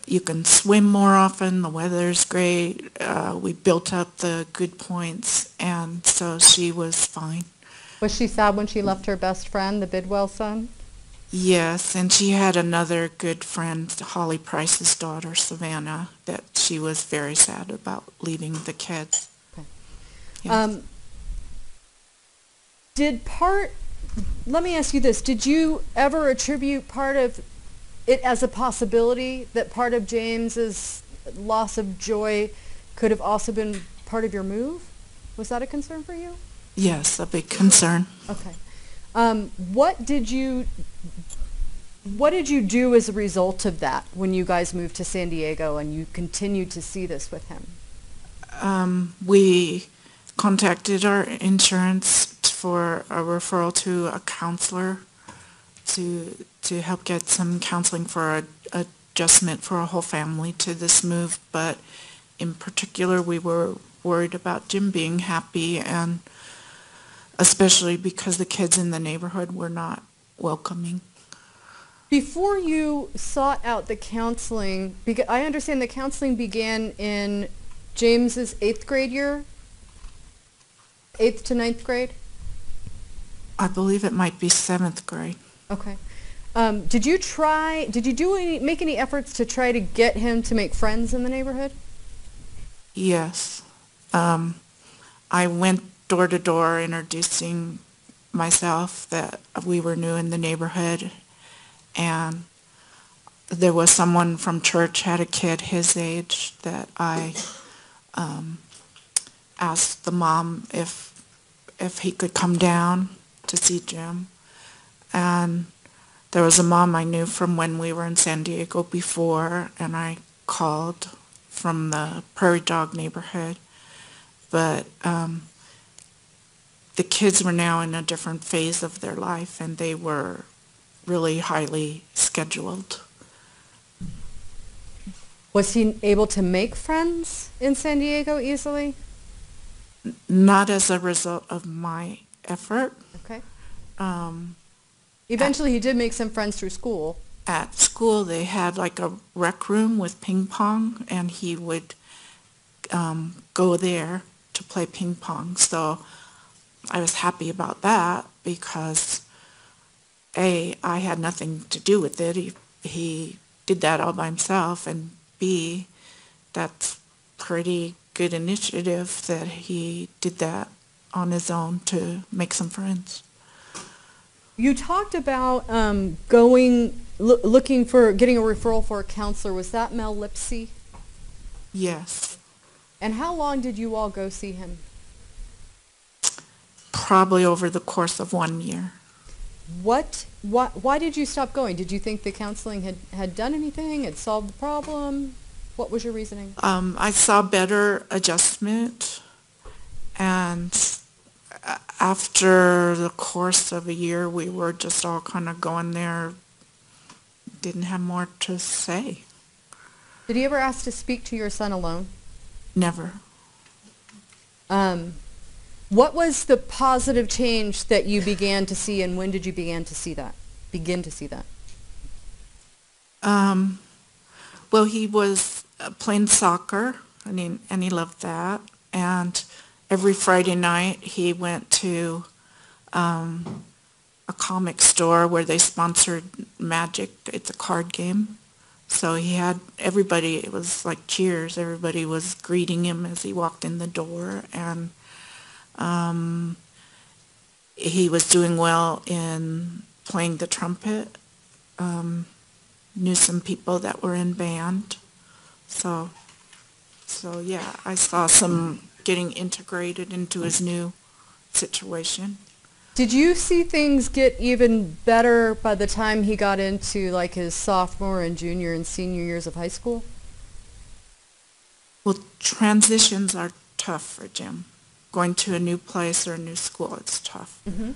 you can swim more often, the weather's great, we built up the good points, and so she was fine. Was she sad when she left her best friend, the Bidwell son? Yes, and she had another good friend, Holly Price's daughter, Savannah, that she was very sad about leaving the kids. Okay. Yes. Let me ask you this, did you ever attribute part of it as a possibility that part of James's loss of joy could have also been part of your move? Was that a concern for you? Yes, a big concern. Okay. What did you do as a result of that when you guys moved to San Diego and you continued to see this with him? We contacted our insurance for a referral to a counselor to help get some counseling for adjustment for a whole family to this move, but in particular we were worried about Jim being happy, and especially because the kids in the neighborhood were not welcoming. Before you sought out the counseling, because I understand the counseling began in James's 8th grade year? 8th to 9th grade? I believe it might be 7th grade. Okay. Did you make any efforts to try to get him to make friends in the neighborhood? Yes. I went door to door introducing myself, that we were new in the neighborhood, and there was someone from church had a kid his age that I asked the mom if he could come down to see Jim. And there was a mom I knew from when we were in San Diego before, and I called from the Prairie Dog neighborhood. But the kids were now in a different phase of their life, and they were really highly scheduled. Was he able to make friends in San Diego easily? Not as a result of my effort. Okay. Eventually he did make some friends through school. At school they had like a rec room with ping pong, and he would go there to play ping pong. So I was happy about that because A, I had nothing to do with it. He did that all by himself, and B, that's pretty good initiative that he did that on his own to make some friends. You talked about getting a referral for a counselor. Was that Mel Lipsy? Yes. And how long did you all go see him? Probably over the course of 1 year. Why did you stop going? Did you think the counseling had done anything, had solved the problem? What was your reasoning? I saw better adjustment, and after the course of a year, we were just all kind of going there, didn't have more to say. Did he ever ask to speak to your son alone? Never. What was the positive change that you began to see, and when did you begin to see that? Well, he was playing soccer, and he loved that. And every Friday night he went to a comic store where they sponsored Magic. It's a card game. So he had everybody, it was like cheers. Everybody was greeting him as he walked in the door. And he was doing well in playing the trumpet. Knew some people that were in band. So yeah, I saw some getting integrated into his new situation. Did you see things get even better by the time he got into like his sophomore and junior and senior years of high school? Well, transitions are tough for Jim. Going to a new place or a new school, it's tough. Mm-hmm.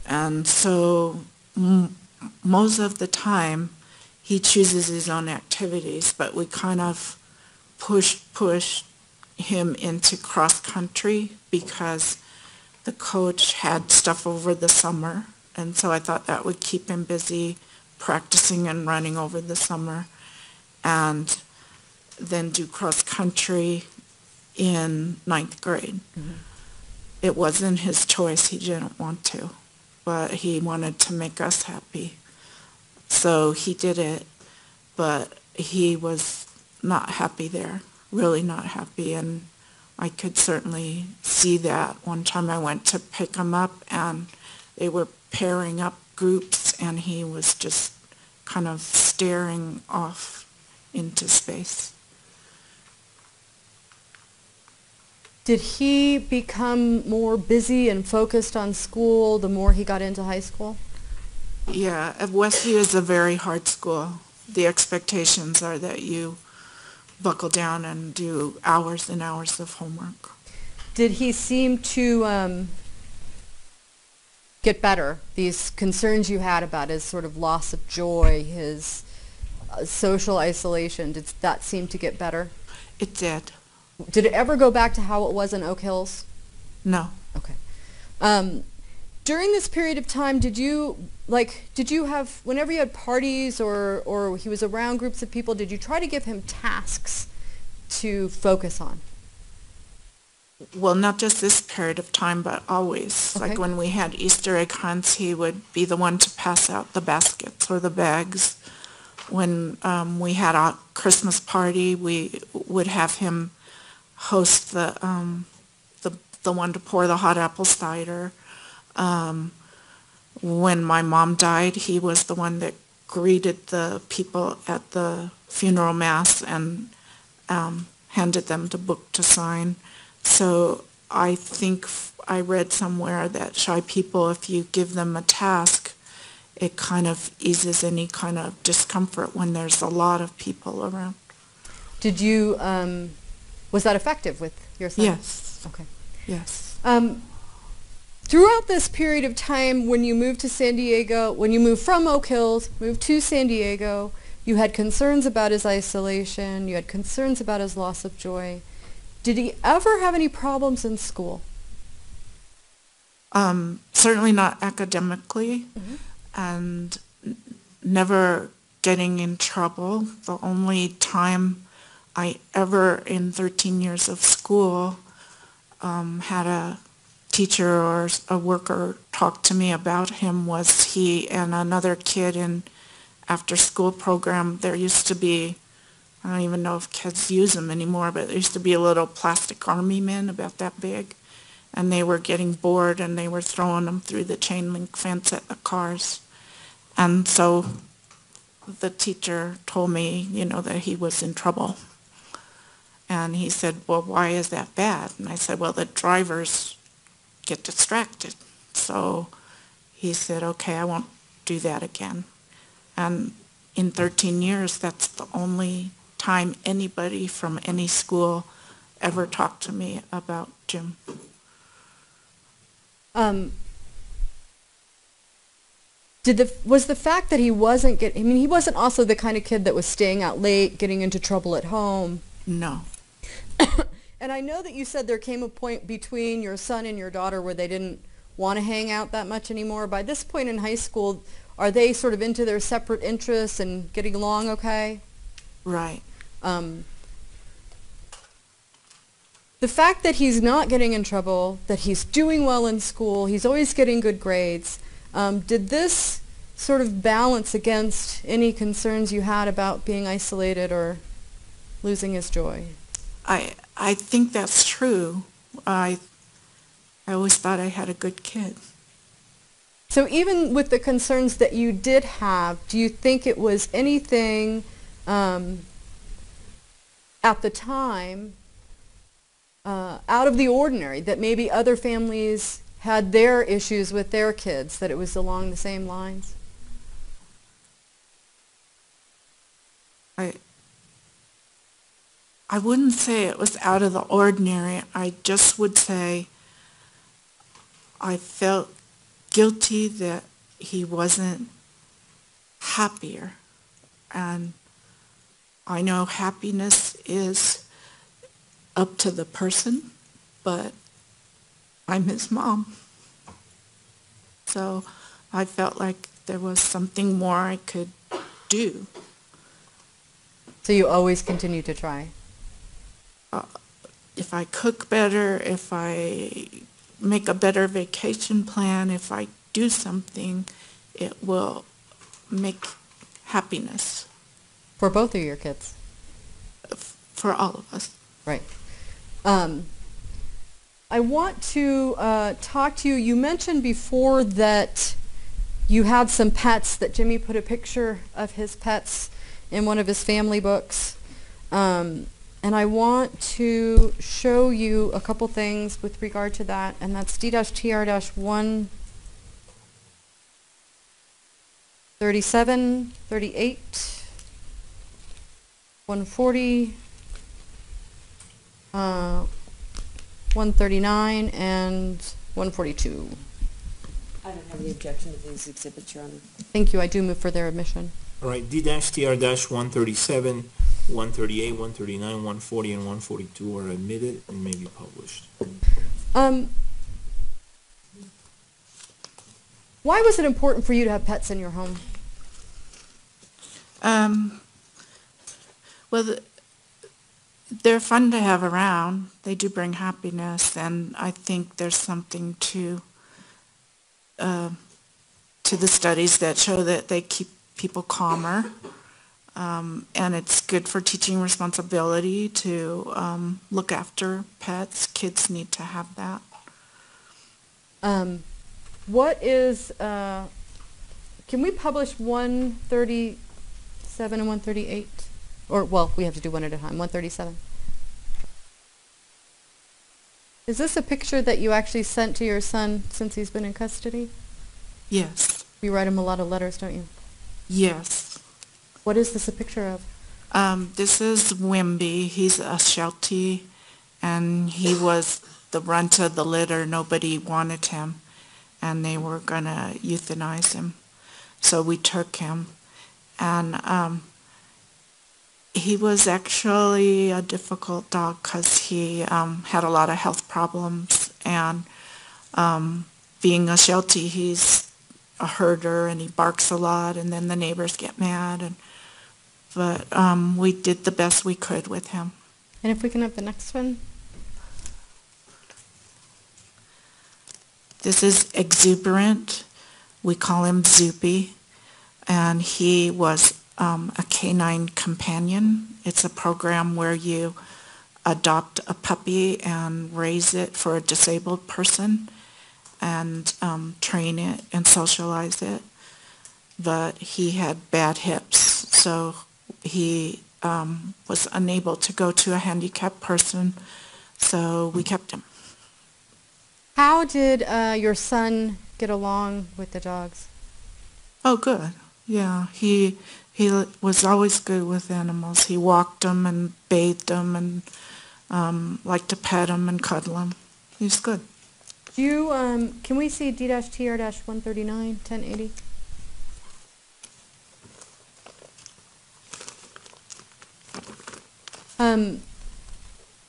And so most of the time, he chooses his own activities, but we kind of pushed him into cross country because the coach had stuff over the summer, and so I thought that would keep him busy practicing and running over the summer, and then do cross country in 9th grade. Mm-hmm. It wasn't his choice. He didn't want to, but he wanted to make us happy. So he did it, but he was not happy there, really not happy, and I could certainly see that. One time I went to pick him up, and they were pairing up groups, and he was just kind of staring off into space. Did he become more busy and focused on school the more he got into high school? Yeah, Westview is a very hard school. The expectations are that you buckle down and do hours and hours of homework. Did he seem to get better? These concerns you had about his sort of loss of joy, his social isolation, did that seem to get better? It did. Did it ever go back to how it was in Oak Hills? No. Okay. During this period of time, did you have, whenever you had parties or he was around groups of people, did you try to give him tasks to focus on? Well, not just this period of time, but always. Okay. Like when we had Easter egg hunts, he would be the one to pass out the baskets or the bags. When we had a Christmas party, we would have him host the one to pour the hot apple cider. When my mom died, he was the one that greeted the people at the funeral mass and handed them the book to sign. So I think I read somewhere that shy people, if you give them a task, it kind of eases any kind of discomfort when there's a lot of people around. Did you, was that effective with your son? Yes. Okay. Yes. Throughout this period of time when you moved to San Diego, when you moved from Oak Hills, moved to San Diego, you had concerns about his isolation, you had concerns about his loss of joy. Did he ever have any problems in school? Certainly not academically, Mm-hmm. and never getting in trouble. The only time I ever, in 13 years of school, had a teacher or a worker talk to me about him was he and another kid in after-school program. There used to be, I don't even know if kids use them anymore, but there used to be a little plastic army men about that big, and they were getting bored and they were throwing them through the chain link fence at the cars. And so the teacher told me, that he was in trouble. And he said, well, why is that bad? And I said, well, the drivers get distracted. So he said, okay, I won't do that again. And in 13 years, that's the only time anybody from any school ever talked to me about Jim. Was the fact that he wasn't he wasn't also the kind of kid that was staying out late, getting into trouble at home? No. And I know that you said there came a point between your son and your daughter where they didn't want to hang out that much anymore. By this point in high school, are they sort of into their separate interests and getting along okay? Right. The fact that he's not getting in trouble, that he's doing well in school, he's always getting good grades, did this sort of balance against any concerns you had about being isolated or losing his joy? I think that's true. I always thought I had a good kid. So even with the concerns that you did have, do you think it was anything at the time out of the ordinary, that maybe other families had their issues with their kids, that it was along the same lines? I wouldn't say it was out of the ordinary. I just would say I felt guilty that he wasn't happier. And I know happiness is up to the person, but I'm his mom. So I felt like there was something more I could do. So you always continue to try? If I cook better, if I make a better vacation plan, if I do something, it will make happiness. For both of your kids? For all of us. Right. I want to talk to you. You mentioned before that you had some pets, that Jimmy put a picture of his pets in one of his family books. And I want to show you a couple things with regard to that, and that's D-TR-137, 38, 140, 139, and 142. I don't have any objection to these exhibits, Your Honor. Thank you. I do move for their admission. All right, D-TR-137, 138, 139, 140, and 142 are admitted and may be published. Why was it important for you to have pets in your home? Well, they're fun to have around. They do bring happiness, and I think there's something to the studies that show that they keep people calmer. And it's good for teaching responsibility to look after pets. Kids need to have that. What is, can we publish 137 and 138? Or, well, we have to do one at a time. 137. Is this a picture that you actually sent to your son since he's been in custody? Yes. You write him a lot of letters, don't you? Yes. What is this a picture of? This is Wimby. He's a Sheltie, and he was the runt of the litter. Nobody wanted him, and they were going to euthanize him. So we took him, and he was actually a difficult dog because he had a lot of health problems, and being a Sheltie, he's a herder, and he barks a lot, and then the neighbors get mad, but we did the best we could with him. And if we can have the next one. This is Exuberant. We call him Zoopy, and he was a canine companion. It's a program where you adopt a puppy and raise it for a disabled person and train it and socialize it. But he had bad hips, so he was unable to go to a handicapped person, so we kept him. How did your son get along with the dogs? Oh, good. Yeah, he was always good with animals. He walked them and bathed them and liked to pet them and cuddle them. He was good. You can we see D-TR-139, 1080?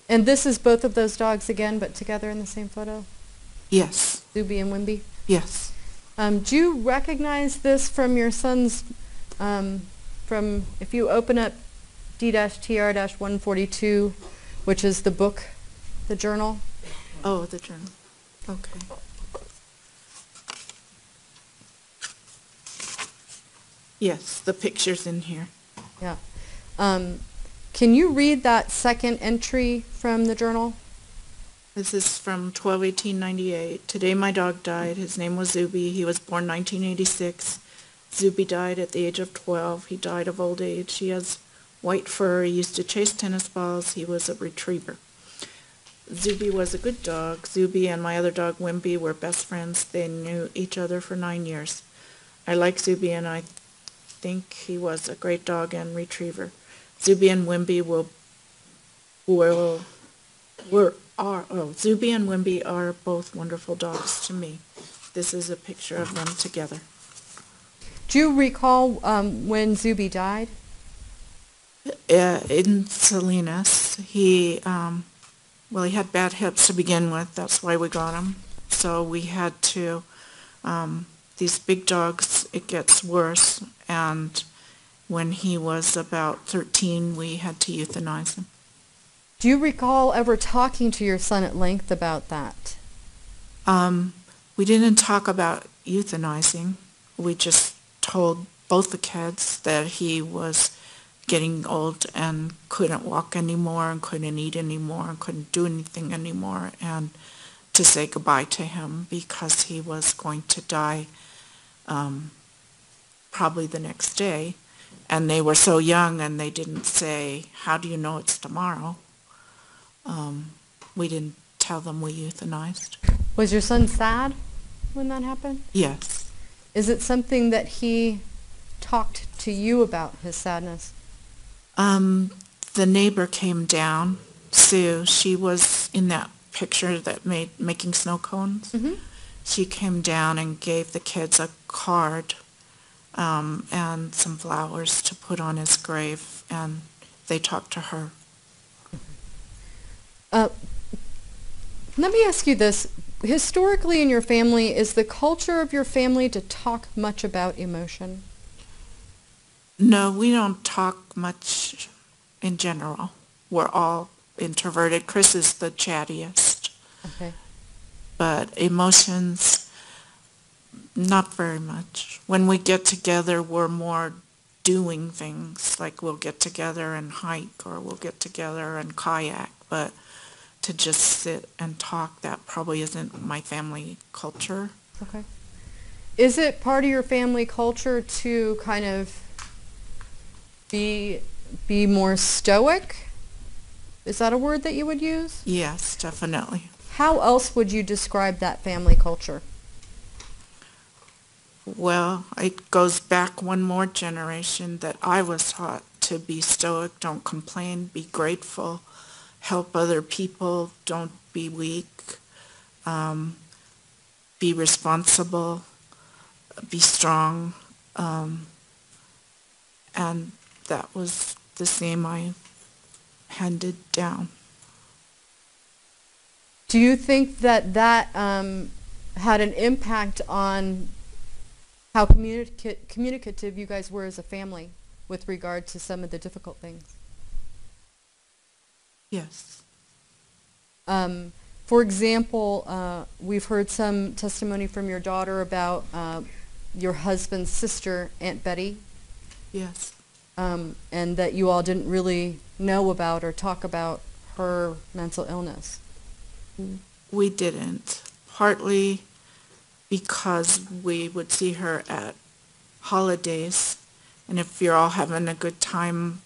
And this is both of those dogs again, but together in the same photo? Yes, Zuby and Wimby? yes. Do you recognize this from your son's, from, if you open up D-TR-142, which is the book, the journal? Oh, the journal. Okay. Yes, the picture's in here. Yeah. Can you read that second entry from the journal? This is from 12/18/98. Today my dog died. His name was Zuby. He was born 1986. Zuby died at the age of 12. He died of old age. He has white fur. He used to chase tennis balls. He was a retriever. Zuby was a good dog. Zuby and my other dog, Wimpy, were best friends. They knew each other for 9 years. I like Zuby, and I think he was a great dog and retriever. Zuby and Wimpy Zuby and Wimpy are both wonderful dogs to me. This is a picture of them together. Do you recall when Zuby died? In Salinas, he had bad hips to begin with. That's why we got him. So we had to, these big dogs, it gets worse. And when he was about 13, we had to euthanize him. Do you recall ever talking to your son at length about that? We didn't talk about euthanizing. We just told both the kids that he was getting old and couldn't walk anymore and couldn't eat anymore and couldn't do anything anymore, and to say goodbye to him because he was going to die probably the next day. And they were so young, and they didn't say, "How do you know it's tomorrow?" We didn't tell them we euthanized. Was your son sad when that happened? Yes. Is it something that he talked to you about, his sadness? The neighbor came down, Sue. She was in that picture that making snow cones. Mm-hmm. She came down and gave the kids a card and some flowers to put on his grave, and they talked to her. Let me ask you this. Historically in your family, is the culture of your family to talk much about emotion? No, we don't talk much in general. We're all introverted. Chris is the chattiest. Okay. But emotions, not very much. When we get together, we're more doing things, like we'll get together and hike, or we'll get together and kayak, but to just sit and talk, that probably isn't my family culture. Okay. Is it part of your family culture to kind of be more stoic? Is that a word that you would use? Yes, definitely. How else would you describe that family culture? Well, it goes back one more generation that I was taught to be stoic, don't complain, be grateful, help other people, don't be weak, be responsible, be strong, and that was the same I handed down. Do you think that had an impact on how communicative you guys were as a family with regard to some of the difficult things? Yes. For example, we've heard some testimony from your daughter about your husband's sister, Aunt Betty. Yes. And that you all didn't really know about or talk about her mental illness. We didn't, partly because we would see her at holidays, and if you're all having a good time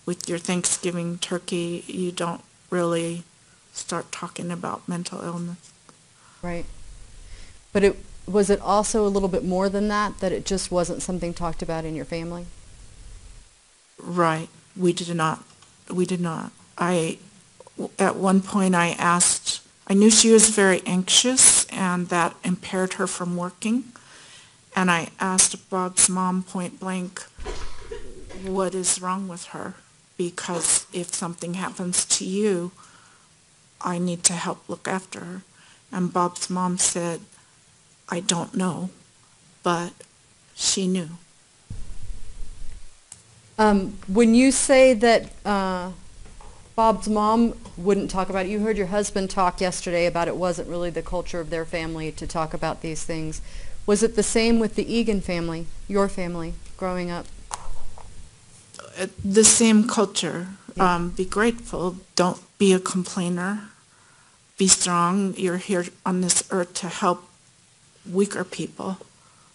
with your Thanksgiving turkey, you don't really start talking about mental illness. Right. But was it also a little bit more than that it just wasn't something talked about in your family? Right. We did not. At one point I knew she was very anxious and that impaired her from working. And I asked Bob's mom point blank, what is wrong with her? Because if something happens to you, I need to help look after her. And Bob's mom said, I don't know, but she knew. When you say that Bob's mom wouldn't talk about it, you heard your husband talk yesterday about it wasn't really the culture of their family to talk about these things. Was it the same with the Egan family, your family, growing up? The same culture. Be grateful. Don't be a complainer. Be strong. You're here on this earth to help weaker people,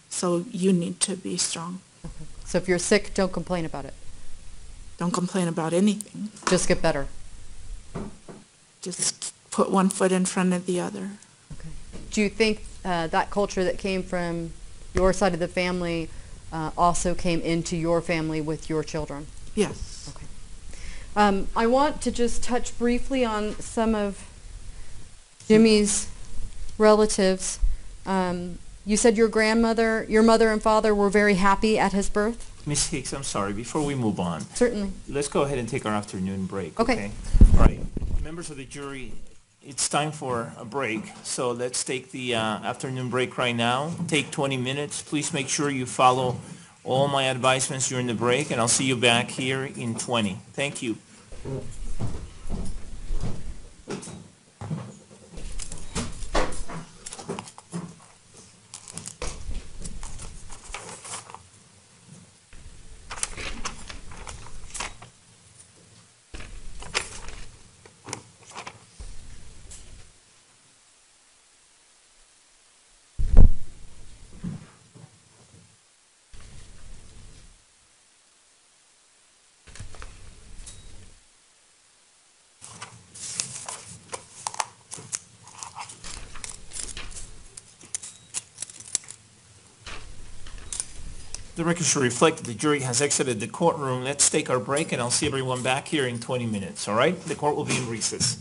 so you need to be strong. Okay. So if you're sick, don't complain about it. Don't complain about anything. Just get better. Just put one foot in front of the other. Okay. Do you think that culture that came from your side of the family also came into your family with your children? Yes. Okay. I want to just touch briefly on some of Jimmy's relatives. You said your mother and father were very happy at his birth? Ms. Hicks, I'm sorry, before we move on, Certainly. let's go ahead and take our afternoon break, Okay. okay? All right, members of the jury, it's time for a break, so let's take the afternoon break right now. Take 20 minutes. Please make sure you follow all my advisements during the break, and I'll see you back here in 20. Thank you. The record should reflect that the jury has exited the courtroom. Let's take our break, and I'll see everyone back here in 20 minutes, all right? The court will be in recess.